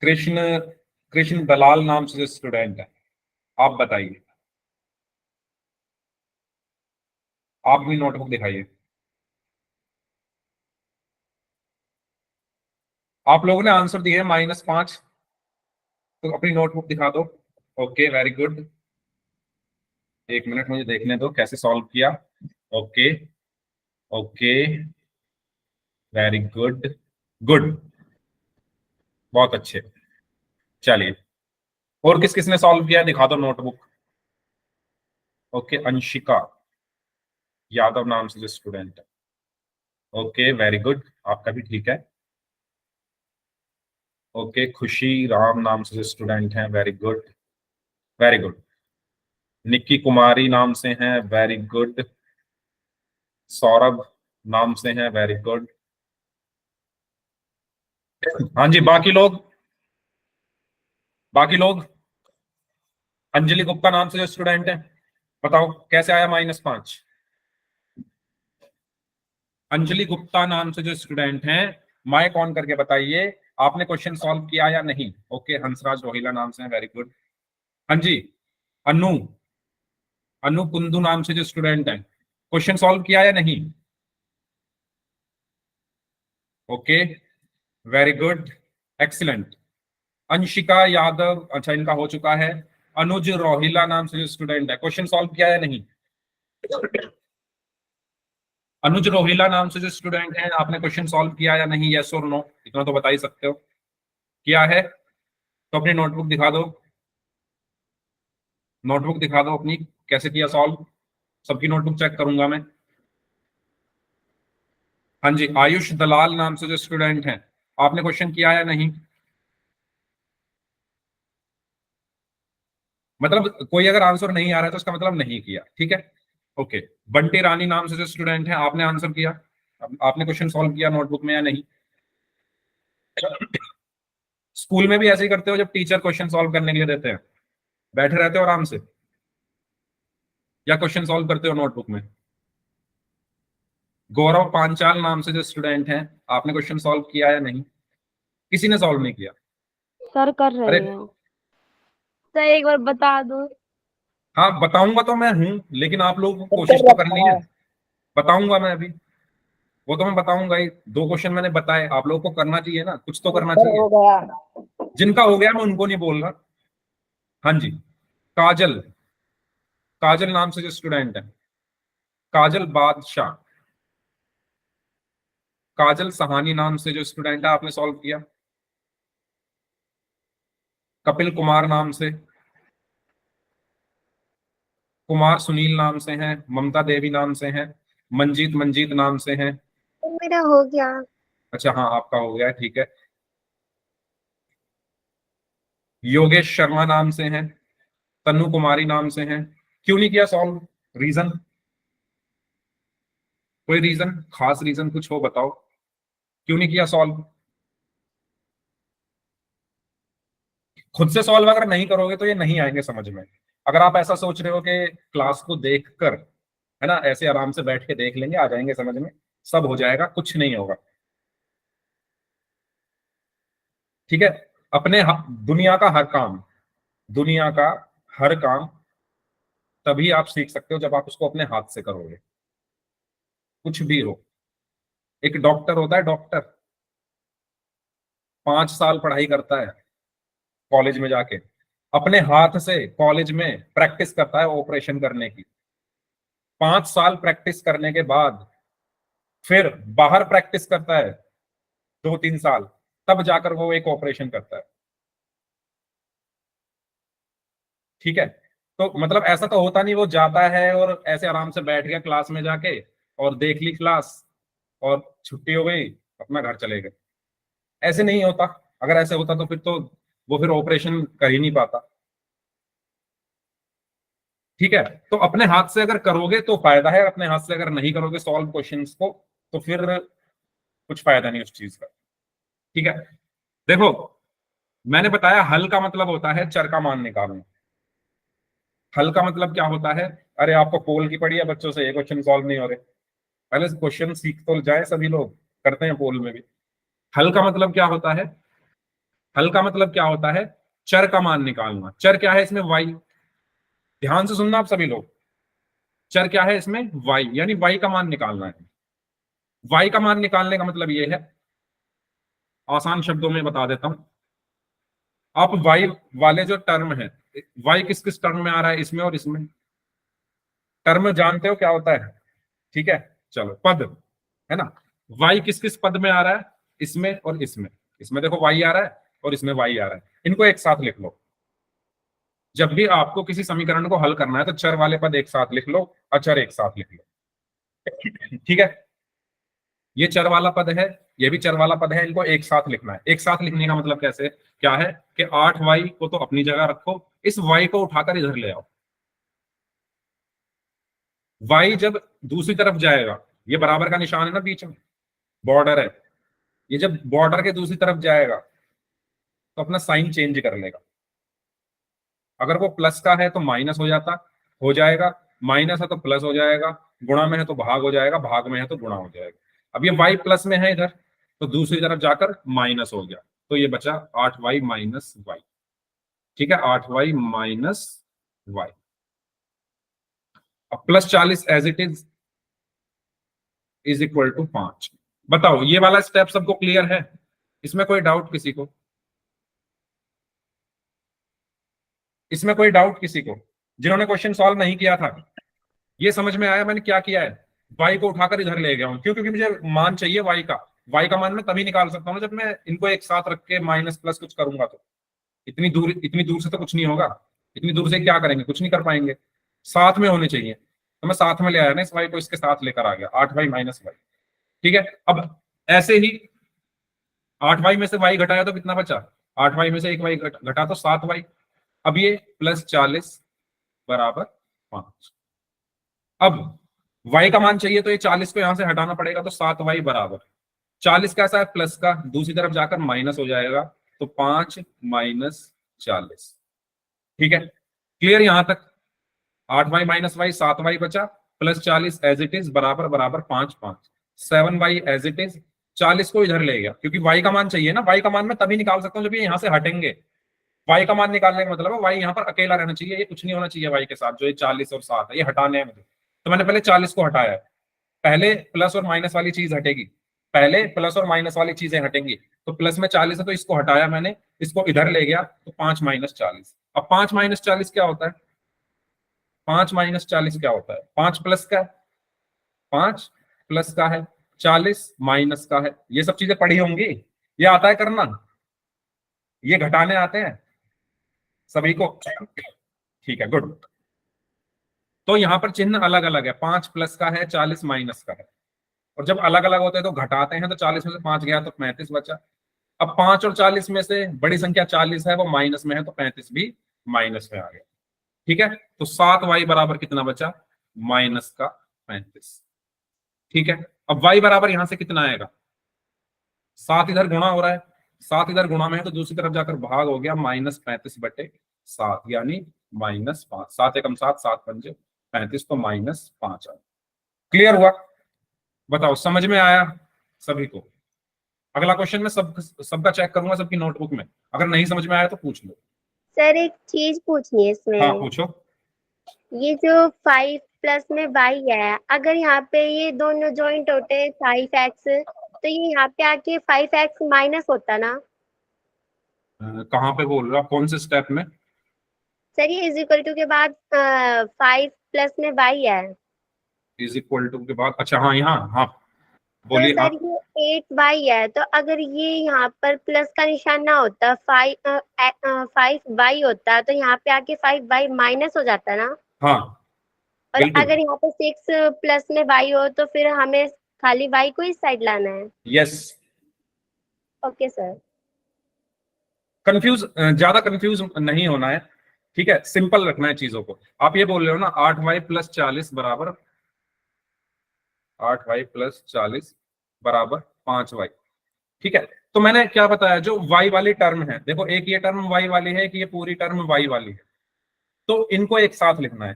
A: कृष्ण कृष्ण दलाल नाम से जो स्टूडेंट है, आप बताइए, आप भी नोटबुक दिखाइए। आप लोगों ने आंसर दिए -5, तो अपनी नोटबुक दिखा दो। ओके वेरी गुड, एक मिनट मुझे देखने दो कैसे सॉल्व किया। Okay okay, very good, good, बहुत अच्छे। चलिए, और किस किसने सॉल्व किया दिखा दो नोटबुक। ओके, अंशिका यादव नाम से जो स्टूडेंट है, ओके वेरी गुड, आपका भी ठीक है। ओके, खुशी राम नाम से जो स्टूडेंट हैं, very good, very good. Nikki Kumari नाम से हैं, वेरी गुड। सौरभ नाम से हैं, वेरी गुड। हाँ जी, बाकी लोग, अंजलि गुप्ता नाम से जो स्टूडेंट है, बताओ कैसे आया -5? अंजलि गुप्ता नाम से जो स्टूडेंट हैं, माइक ऑन करके बताइए आपने क्वेश्चन सॉल्व किया या नहीं। ओके, हंसराज रोहिला नाम से है, वेरी गुड। हाँ जी, अनु अनु कुंदू नाम से जो स्टूडेंट है, क्वेश्चन सॉल्व किया या नहीं? Okay very good, excellent. Anshika Yadav, अच्छा इनका हो चुका है। अनुज रोहिला नाम से जो स्टूडेंट है, क्वेश्चन सॉल्व किया या नहीं? अनुज रोहिला नाम से जो स्टूडेंट है, आपने क्वेश्चन सॉल्व किया या नहीं, यस और नो, इतना तो बता ही सकते हो। किया है तो अपनी नोटबुक दिखा दो, नोटबुक दिखा दो अपनी, कैसे किया सॉल्व, सबकी नोटबुक चेक करूंगा मैं। हाँ जी, आयुष दलाल नाम से जो स्टूडेंट हैं, आपने क्वेश्चन किया या नहीं? मतलब कोई अगर आंसर नहीं आ रहा है तो उसका मतलब नहीं किया, ठीक है। ओके, बंटी रानी नाम से जो स्टूडेंट है, आपने आंसर किया, आपने क्वेश्चन सॉल्व किया नोटबुक में या नहीं? स्कूल में भी ऐसे ही करते हो जब टीचर क्वेश्चन सॉल्व करने के लिए देते हैं, बैठे रहते हो आराम से, या क्वेश्चन सॉल्व करते हो नोटबुक में? गौरव पांचाल नाम से जो स्टूडेंट हैं, आपने क्वेश्चन सॉल्व किया या नहीं? किसी ने सॉल्व नहीं किया?
C: सर कर
A: अरे
C: रहे हैं। सर एक बार बता दो।
A: हाँ, बताऊंगा तो मैं हूं, लेकिन आप लोगों को कोशिश तो करनी है। बताऊंगा मैं अभी, वो तो मैं बताऊंगा ही। 2 क्वेश्चन मैंने बताए, आप लोगों को करना चाहिए ना, कुछ तो करना चाहिए।
C: हो गया।
A: जिनका हो गया मैं उनको नहीं बोल रहा। हाँ जी, काजल काजल नाम से जो स्टूडेंट है, काजल बादशाह, काजल सहानी नाम से जो स्टूडेंट है, आपने सॉल्व किया। कपिल कुमार नाम से, कुमार सुनील नाम से हैं, ममता देवी नाम से हैं, मंजीत मंजीत नाम से हैं।
B: मेरा हो गया।
A: अच्छा हाँ, आपका हो गया है, ठीक है। योगेश शर्मा नाम से हैं। तन्नु कुमारी नाम से हैं। क्यों नहीं किया सॉल्व? रीजन? कोई रीजन, खास रीजन कुछ हो बताओ, क्यों नहीं किया सॉल्व? खुद से सॉल्व अगर नहीं करोगे तो ये नहीं आएंगे समझ में। अगर आप ऐसा सोच रहे हो कि क्लास को देखकर, है ना, ऐसे आराम से बैठ के देख लेंगे, आ जाएंगे समझ में, सब हो जाएगा, कुछ नहीं होगा। ठीक है। दुनिया का हर काम, दुनिया का हर काम तभी आप सीख सकते हो जब आप उसको अपने हाथ से करोगे, कुछ भी हो। एक डॉक्टर होता है, डॉक्टर 5 साल पढ़ाई करता है कॉलेज में जाके, अपने हाथ से कॉलेज में प्रैक्टिस करता है ऑपरेशन करने की। 5 साल प्रैक्टिस करने के बाद फिर बाहर प्रैक्टिस करता है 2-3 साल, तब जाकर वो एक ऑपरेशन करता है। ठीक है। तो मतलब ऐसा तो होता नहीं वो जाता है और ऐसे आराम से बैठ गया क्लास में जाके और देख ली क्लास और छुट्टी हो गई, अपना घर चले गए। ऐसे नहीं होता। अगर ऐसे होता तो फिर तो वो फिर ऑपरेशन कर ही नहीं पाता। ठीक है। तो अपने हाथ से अगर करोगे तो फायदा है, अपने हाथ से अगर नहीं करोगे सॉल्व क्वेश्चंस को तो फिर कुछ फायदा नहीं उस चीज का। ठीक है। देखो, मैंने बताया हल का मतलब होता है चर का मान निकालना। हल का मतलब क्या होता है? अरे आपको पोल की पड़ी है बच्चों से, ये क्वेश्चन सॉल्व नहीं हो रहे, पहले क्वेश्चन सीख तो जाए, सभी लोग करते हैं पोल में भी। हल का मतलब क्या होता है? हल का मतलब क्या होता है? चर का मान निकालना। चर क्या है इसमें? वाई। ध्यान से सुनना आप सभी लोग, चर क्या है इसमें? वाई, यानी वाई का मान निकालना है। वाई का मान निकालने का मतलब ये है, आसान शब्दों में बता देता हूं। आप वाई वाले जो टर्म है, वाई किस किस टर्म में आ रहा है, इसमें और इसमें। टर्म जानते हो क्या होता है? ठीक है, चलो पद, है ना। वाई किस किस पद में आ रहा है? इसमें और इसमें। इसमें देखो वाई आ रहा है और इसमें वाई आ रहा है, इनको एक साथ लिख लो। जब भी आपको किसी समीकरण को हल करना है तो चर वाले पद एक साथ लिख लो, अचर एक साथ लिख लो। ठीक है। ये चर वाला पद है, ये भी चर वाला पद है, इनको एक साथ लिखना है। एक साथ लिखने का मतलब कैसे, क्या है कि 8y को तो अपनी जगह रखो, इस y को उठाकर इधर ले आओ। y जब दूसरी तरफ जाएगा, ये बराबर का निशान है ना बीच में, बॉर्डर है, ये जब बॉर्डर के दूसरी तरफ जाएगा तो अपना साइन चेंज कर लेगा। अगर वो प्लस का है तो माइनस हो जाएगा, माइनस है तो प्लस हो जाएगा, गुणा में है तो भाग हो जाएगा, भाग में है तो गुणा हो जाएगा। अब ये y प्लस में है इधर, तो दूसरी तरफ जाकर माइनस हो गया, तो ये बचा 8y माइनस वाई। ठीक है, 8y माइनस वाई। अब +40 as it is equal to 5। बताओ ये वाला स्टेप सबको क्लियर है? इसमें कोई डाउट किसी को? इसमें कोई डाउट किसी को? जिन्होंने क्वेश्चन सॉल्व नहीं किया था, ये समझ में आया मैंने क्या किया है? वाई को उठाकर इधर ले गया हूं, क्यों? क्योंकि मुझे मान चाहिए वाई का। वाई का मान मैं तभी निकाल सकता हूँ ना जब मैं इनको एक साथ रख के माइनस प्लस कुछ करूंगा। तो इतनी दूर से तो कुछ नहीं होगा, इतनी दूर से क्या करेंगे, कुछ नहीं कर पाएंगे। साथ में होने चाहिए, तो मैं साथ में ले आया ना, इस वाई को इसके साथ लेकर आ गया, 8y माइनस वाई। ठीक है। अब ऐसे ही 8y में से y घटाया तो कितना बचा? 8y में से एक y घटा तो 7y। अब ये +40 बराबर 5। अब y का मान चाहिए तो ये 40 को यहां से हटाना पड़ेगा, तो 7y बराबर 40 कैसा है? प्लस का, दूसरी तरफ जाकर माइनस हो जाएगा, तो 5 माइनस 40। ठीक है, क्लियर यहां तक? 8y माइनस वाई, 7y बचा, +40 एज इट इज बराबर बराबर 5 5, 7y एज इट इज। 40 को इधर ले गया क्योंकि y का मान चाहिए ना, y का मान मैं तभी निकाल सकता हूं जब ये यहां से हटेंगे। y का मान निकालने का मतलब है y यहाँ पर अकेला रहना चाहिए, ये कुछ नहीं होना चाहिए y के साथ, जो ये 40 और 7 है ये हटाने हैं मुझे, तो मैंने पहले 40 को हटाया है। पहले प्लस और माइनस वाली चीज हटेगी, पहले प्लस और माइनस वाली चीजें हटेंगी। तो प्लस में 40 है तो इसको हटाया मैंने, इसको इधर ले गया, तो 5 माइनस 40। अब 5 माइनस 40 क्या होता है? 5 माइनस 40 क्या होता है? 5 प्लस का, 5 प्लस का है, 40 माइनस का है। ये सब चीजें पढ़ी होंगी, ये आता है करना, ये घटाने आते हैं सभी को। ठीक है, गुड। तो यहाँ पर चिन्ह अलग अलग है, 5 प्लस का है, 40 माइनस का है। और जब अलग अलग होते हैं तो घटाते हैं, तो 40 में से 5 गया तो 35 बचा। अब 5 और 40 में से बड़ी संख्या 40 है, वो माइनस में है, तो 35 भी माइनस में आ गया। ठीक है, तो 7y बराबर कितना बचा, माइनस का 35। ठीक है, अब y बराबर यहां से कितना आएगा, 7 इधर गुणा हो रहा है, 7 इधर गुणा में है, तो दूसरी तरफ जाकर भाग हो गया, -35/7 यानी -5। 7 एकम 7, 7 पंजे 35, तो -5 आया। क्लियर हुआ? बताओ, समझ में आया सभी को? अगला क्वेश्चन में सबका चेक करूंगा, सबकी नोटबुक में। अगर नहीं समझ में आया तो पूछ लो।
D: सर एक चीज पूछनी है
A: हाँ
D: इसमें,
A: पूछो।
D: ये जो 5 प्लस में y है, अगर यहाँ पे ये दोनों जॉइंट होते हैं 5x, तो ये यहाँ पे आके 5x माइनस होता ना?
A: कहाँ पे बोल रहा, कौन से स्टेप में?
D: सर ये इज इक्वल टू के बाद 5 प्लस में y है,
A: इज इक्वल टू के बाद, अच्छा हाँ यहाँ, हाँ
D: तो
A: बोलिए। हाँ
D: सर ये 8y है, तो अगर ये यहाँ पर प्लस का निशान ना होता, 5y होता, तो यहाँ पे आके 5y माइनस हो जाता ना?
A: हाँ
D: और
A: बिल्कुल।
D: अगर यहाँ पे 6 प्लस में y हो, तो फिर हमें खाली y को इस साइड लाना है।
A: यस।
D: Okay sir.
A: कंफ्यूज, ज्यादा कंफ्यूज नहीं होना है, ठीक है, सिंपल रखना है चीजों को। आप ये बोल रहे हो ना 8y प्लस 40 बराबर 8y प्लस 40 बराबर 5y। ठीक है, तो मैंने क्या बताया, जो y वाली टर्म है, देखो एक ये टर्म y वाली है, कि ये पूरी टर्म y वाली है, तो इनको एक साथ लिखना है।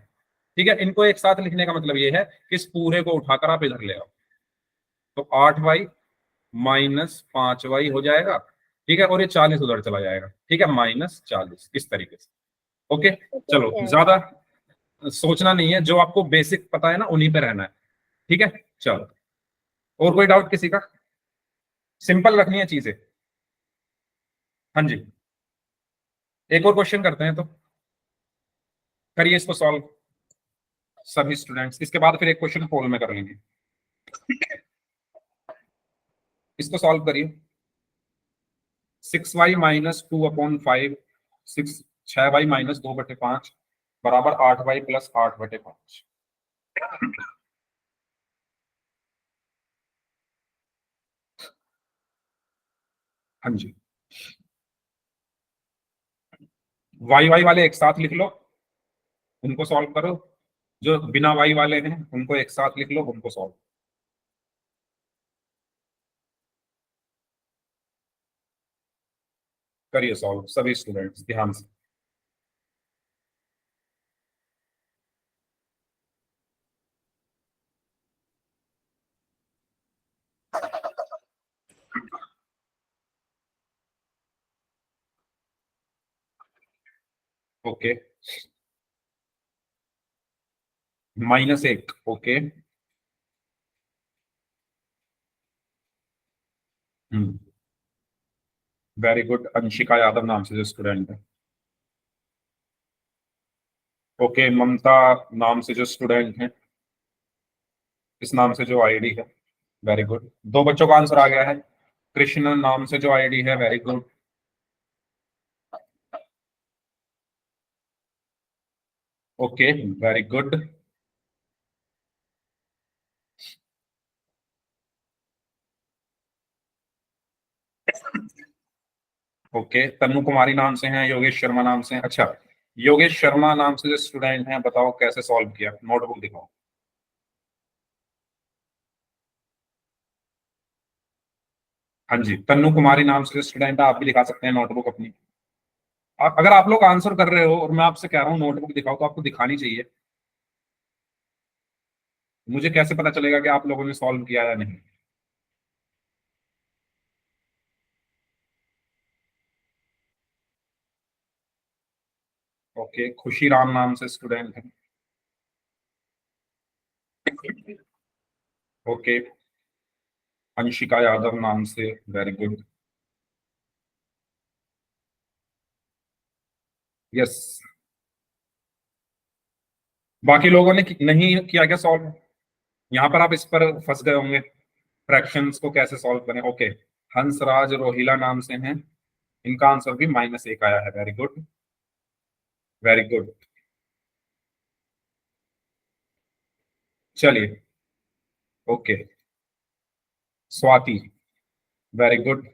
A: ठीक है, इनको एक साथ लिखने का मतलब ये है कि इस पूरे को उठाकर आप इधर ले आओ, तो 8y माइनस 5y हो जाएगा। ठीक है, और ये 40 उधर चला जाएगा। ठीक है, -40 इस तरीके से। ओके, चलो ज्यादा सोचना नहीं है, जो आपको बेसिक पता है ना उन्हीं पे रहना है। ठीक है, चलो और कोई डाउट किसी का? सिंपल रखनी है चीजें। हाँ जी, एक और क्वेश्चन करते हैं, तो करिए इसको सॉल्व सभी स्टूडेंट्स। इसके बाद फिर एक क्वेश्चन पोल में कर लेंगे। इसको सॉल्व करिए। 6y माइनस 2/5, 6y माइनस 2/5 बराबर 8y प्लस 8/5। हाँ जी, y वाले एक साथ लिख लो, उनको सॉल्व करो। जो बिना y वाले हैं उनको एक साथ लिख लो, उनको सॉल्व। करिए सॉल्व सभी स्टूडेंट्स ध्यान से। Okay, -1। Okay, very good. Anshika Yadav नाम से जो स्टूडेंट है। ओके, ममता नाम से जो स्टूडेंट है, इस नाम से जो आईडी है, वेरी गुड। 2 बच्चों का आंसर आ गया है। कृष्ण नाम से जो आईडी है, very good. Okay, very good. Okay, Tannu Kumari नाम से हैं, योगेश शर्मा नाम से हैं। अच्छा, योगेश शर्मा नाम से जो स्टूडेंट हैं, बताओ कैसे सॉल्व किया, नोटबुक दिखाओ। हाँ जी, तन्नू कुमारी नाम से जो स्टूडेंट है, आप भी दिखा सकते हैं नोटबुक अपनी। अगर आप लोग आंसर कर रहे हो और मैं आपसे कह रहा हूँ नोटबुक दिखाओ, तो आपको दिखानी चाहिए। मुझे कैसे पता चलेगा कि आप लोगों ने सॉल्व किया या नहीं? ओके, खुशी राम नाम से स्टूडेंट है। ओके, अंशिका यादव नाम से, वेरी गुड। यस, बाकी लोगों ने नहीं किया क्या सॉल्व? यहाँ पर आप इस पर फंस गए होंगे, फ्रैक्शंस को कैसे सॉल्व करें। ओके, हंसराज रोहिला नाम से हैं, इनका आंसर भी -1 आया है। Very good, very good. चलिए, okay, Swati, very good.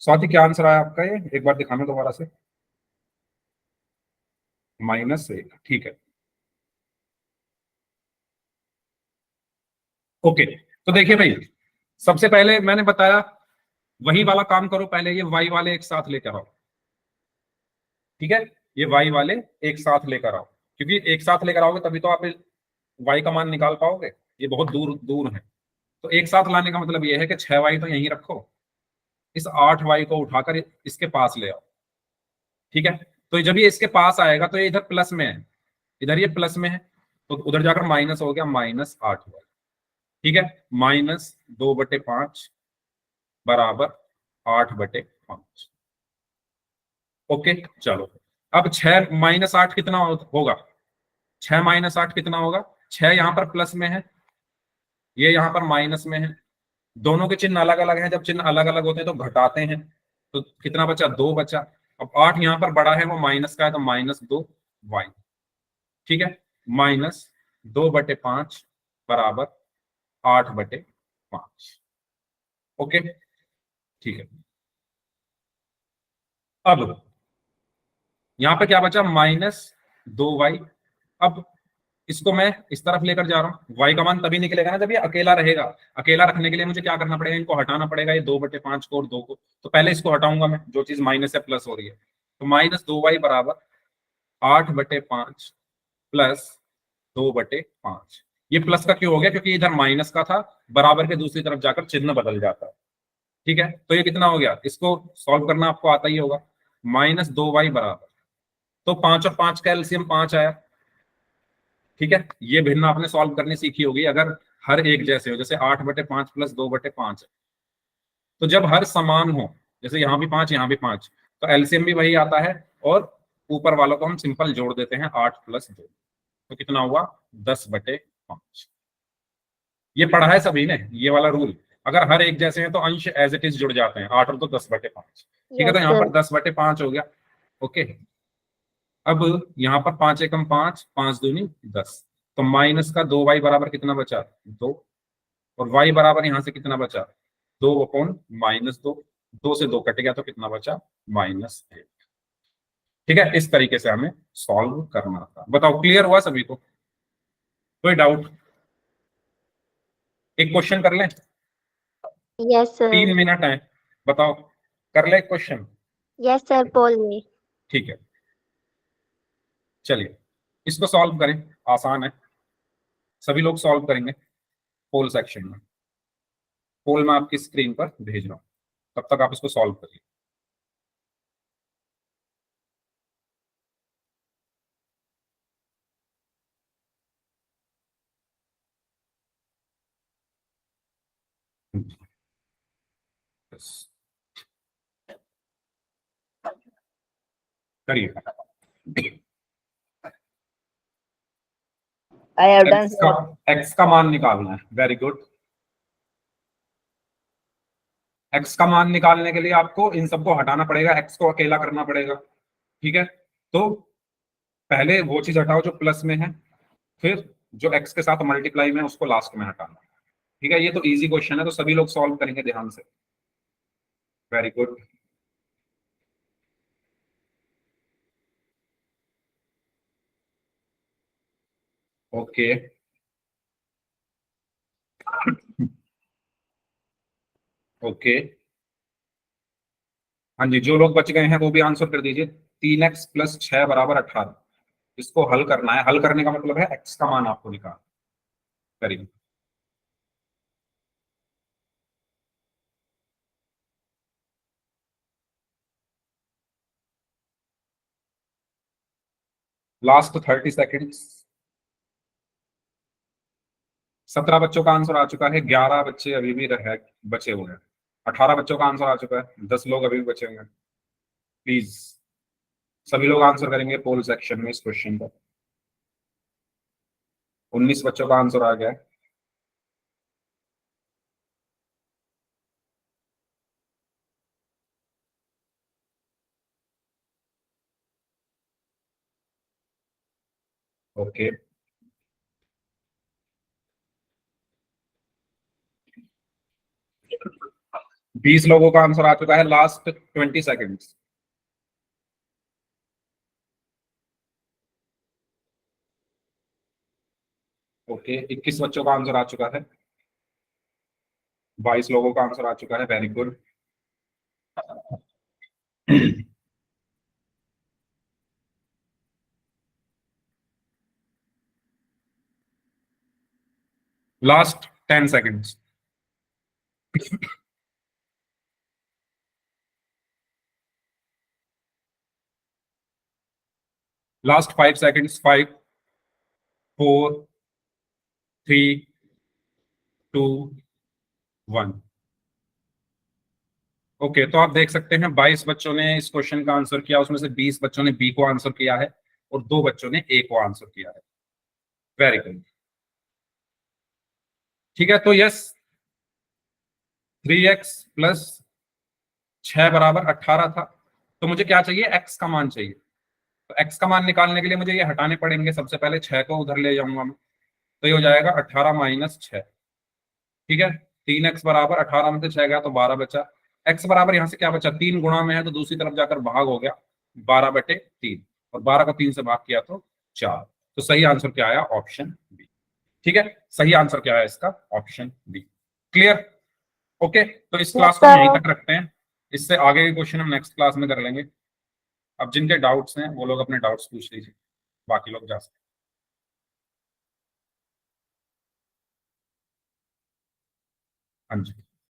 A: Swati क्या आंसर आया आपका? ये एक बार दिखाना दोबारा से। -1, ठीक है। ओके, तो देखिए भाई, सबसे पहले मैंने बताया वही वाला काम करो, पहले ये y वाले एक साथ लेकर आओ, ठीक है, ये y वाले एक साथ लेकर आओ, क्योंकि एक साथ लेकर आओगे तभी तो आप y का मान निकाल पाओगे, ये बहुत दूर दूर है। तो एक साथ लाने का मतलब ये है कि 6y तो यहीं रखो, इस 8y को उठाकर इसके पास ले आओ, ठीक है। तो जब ये इसके पास आएगा तो ये इधर प्लस में है, इधर ये प्लस में है, तो उधर जाकर माइनस हो गया, -8y, ठीक है। -2/5 बराबर 8/5। ओके, चलो, अब 6 -8 कितना होगा? 6 -8 कितना होगा? 6 यहां पर प्लस में है, ये यहां पर माइनस में है, दोनों के चिन्ह अलग अलग हैं, जब चिन्ह अलग अलग होते हैं तो घटाते हैं, तो कितना बचा? 2 बचा। अब 8 यहां पर बड़ा है, वो माइनस का है, तो -2y, ठीक है। -2/5 बराबर 8/5। ओके, ठीक है। अब यहां पे क्या बचा? -2y। अब इसको मैं इस तरफ लेकर जा रहा हूँ, y का मान तभी निकलेगा ना जब ये अकेला रहेगा। अकेला रखने के लिए मुझे क्या करना पड़ेगा? इनको हटाना पड़ेगा, ये 2/5 को और 2 को। तो पहले इसको हटाऊंगा मैं, जो चीज माइनस से प्लस हो रही है, तो -2y बराबर 8/5 प्लस 2/5। ये प्लस का क्यों हो गया? क्योंकि इधर माइनस का था, बराबर के दूसरी तरफ जाकर चिन्ह बदल जाता है, ठीक है। तो ये कितना हो गया? इसको सॉल्व करना आपको आता ही होगा। -2y बराबर, तो 5 और 5 का एलसीएम 5 आया, ठीक है। ये भिन्न आपने सॉल्व करनी सीखी होगी अगर हर एक जैसे हो, जैसे 8/5 प्लस 2/5 है, तो जब हर समान हो, जैसे यहाँ भी 5 यहाँ भी 5, तो एलसीएम भी वही आता है, और ऊपर वालों को हम सिंपल जोड़ देते हैं, 8 + 2, तो कितना हुआ? 10/5। ये पढ़ा है सभी ने, ये वाला रूल। अगर हर एक जैसे हैं तो अंश एज इट इज जुड़ जाते हैं, 8 और 2 10/5, ठीक है। तो
D: यस
A: यहाँ
D: सर।
A: पर 10/5 हो गया। ओके, अब यहाँ पर 5 एकम 5, 5 दूनी 10, तो माइनस का 2y बराबर कितना बचा? 2, और y बराबर यहाँ से कितना बचा? 2/-2, 2 से 2 कट गया, तो कितना बचा? -1। ठीक है, इस तरीके से हमें सॉल्व करना था। बताओ, क्लियर हुआ सभी को? कोई डाउट? एक क्वेश्चन कर लें,
D: यस सर।
A: 3 मिनट है, बताओ, कर ले क्वेश्चन?
D: यस सर, पोल में।
A: ठीक है, चलिए इसको सॉल्व करें, आसान है, सभी लोग सॉल्व करेंगे पोल सेक्शन में। पोल मैं आपकी स्क्रीन पर भेज रहा हूं, तब तक आप इसको सॉल्व करिए। Yes. करिए।
C: I have done,
A: एक्स का
C: sir.
A: एक्स का मान निकालना है, वेरी गुड। एक्स का मान निकालने के लिए आपको इन सबको हटाना पड़ेगा, एक्स को अकेला करना पड़ेगा, ठीक है। तो पहले वो चीज हटाओ जो प्लस में है, फिर जो एक्स के साथ मल्टीप्लाई में है उसको लास्ट में हटाना, ठीक है। ये तो इजी क्वेश्चन है, तो सभी लोग सॉल्व करेंगे ध्यान से। Very good. ओके, ओके, हाँ जी, जो लोग बच गए हैं वो भी आंसर कर दीजिए। 3x + 6 = 18, इसको हल करना है। हल करने का मतलब है एक्स का मान आपको निकालना। करिए। Last 30 seconds. 17 बच्चों का आंसर आ चुका है, 11 बच्चे अभी भी रह बचे हुए हैं, 18 बच्चों का आंसर आ चुका है, 10 लोग अभी भी बचे हुए हैं। प्लीज सभी लोग आंसर करेंगे पोल सेक्शन में इस क्वेश्चन का। 19 बच्चों का आंसर आ गया है। ओके, 20 लोगों का आंसर आ चुका है, लास्ट 20 सेकेंड्स। ओके, 21 बच्चों का आंसर आ चुका है, 22 लोगों का आंसर आ चुका है, very good. Last 10 seconds. Last 5 seconds, 5 4 3 2 1। Okay, तो आप देख सकते हैं 22 बच्चों ने इस क्वेश्चन का आंसर किया, उसमें से 20 बच्चों ने बी को आंसर किया है और 2 बच्चों ने ए को आंसर किया है। Very good. ठीक है, तो यस 3x प्लस 6 बराबर 18 था, तो मुझे क्या चाहिए, x का मान चाहिए। तो x का मान निकालने के लिए मुझे ये हटाने पड़ेंगे। सबसे पहले 6 को उधर ले जाऊंगा मैं, तो ये हो जाएगा 18 माइनस 6। ठीक है, 3x बराबर 18 में से 6 गया तो 12 बचा। x बराबर यहाँ से क्या बचा, 3 गुणा में है तो दूसरी तरफ जाकर भाग हो गया, 12/3, और 12 को 3 से भाग किया तो 4। तो सही आंसर क्या आया, ऑप्शन बी। ठीक है, सही आंसर क्या है इसका, ऑप्शन बी। क्लियर? ओके, तो इस क्लास को हम यहीं तक रखते हैं, इससे आगे के क्वेश्चन हम नेक्स्ट क्लास में कर लेंगे। अब जिनके डाउट्स हैं वो लोग अपने डाउट्स पूछ लीजिए, बाकी लोग जा सकते हैं। हाँ जी।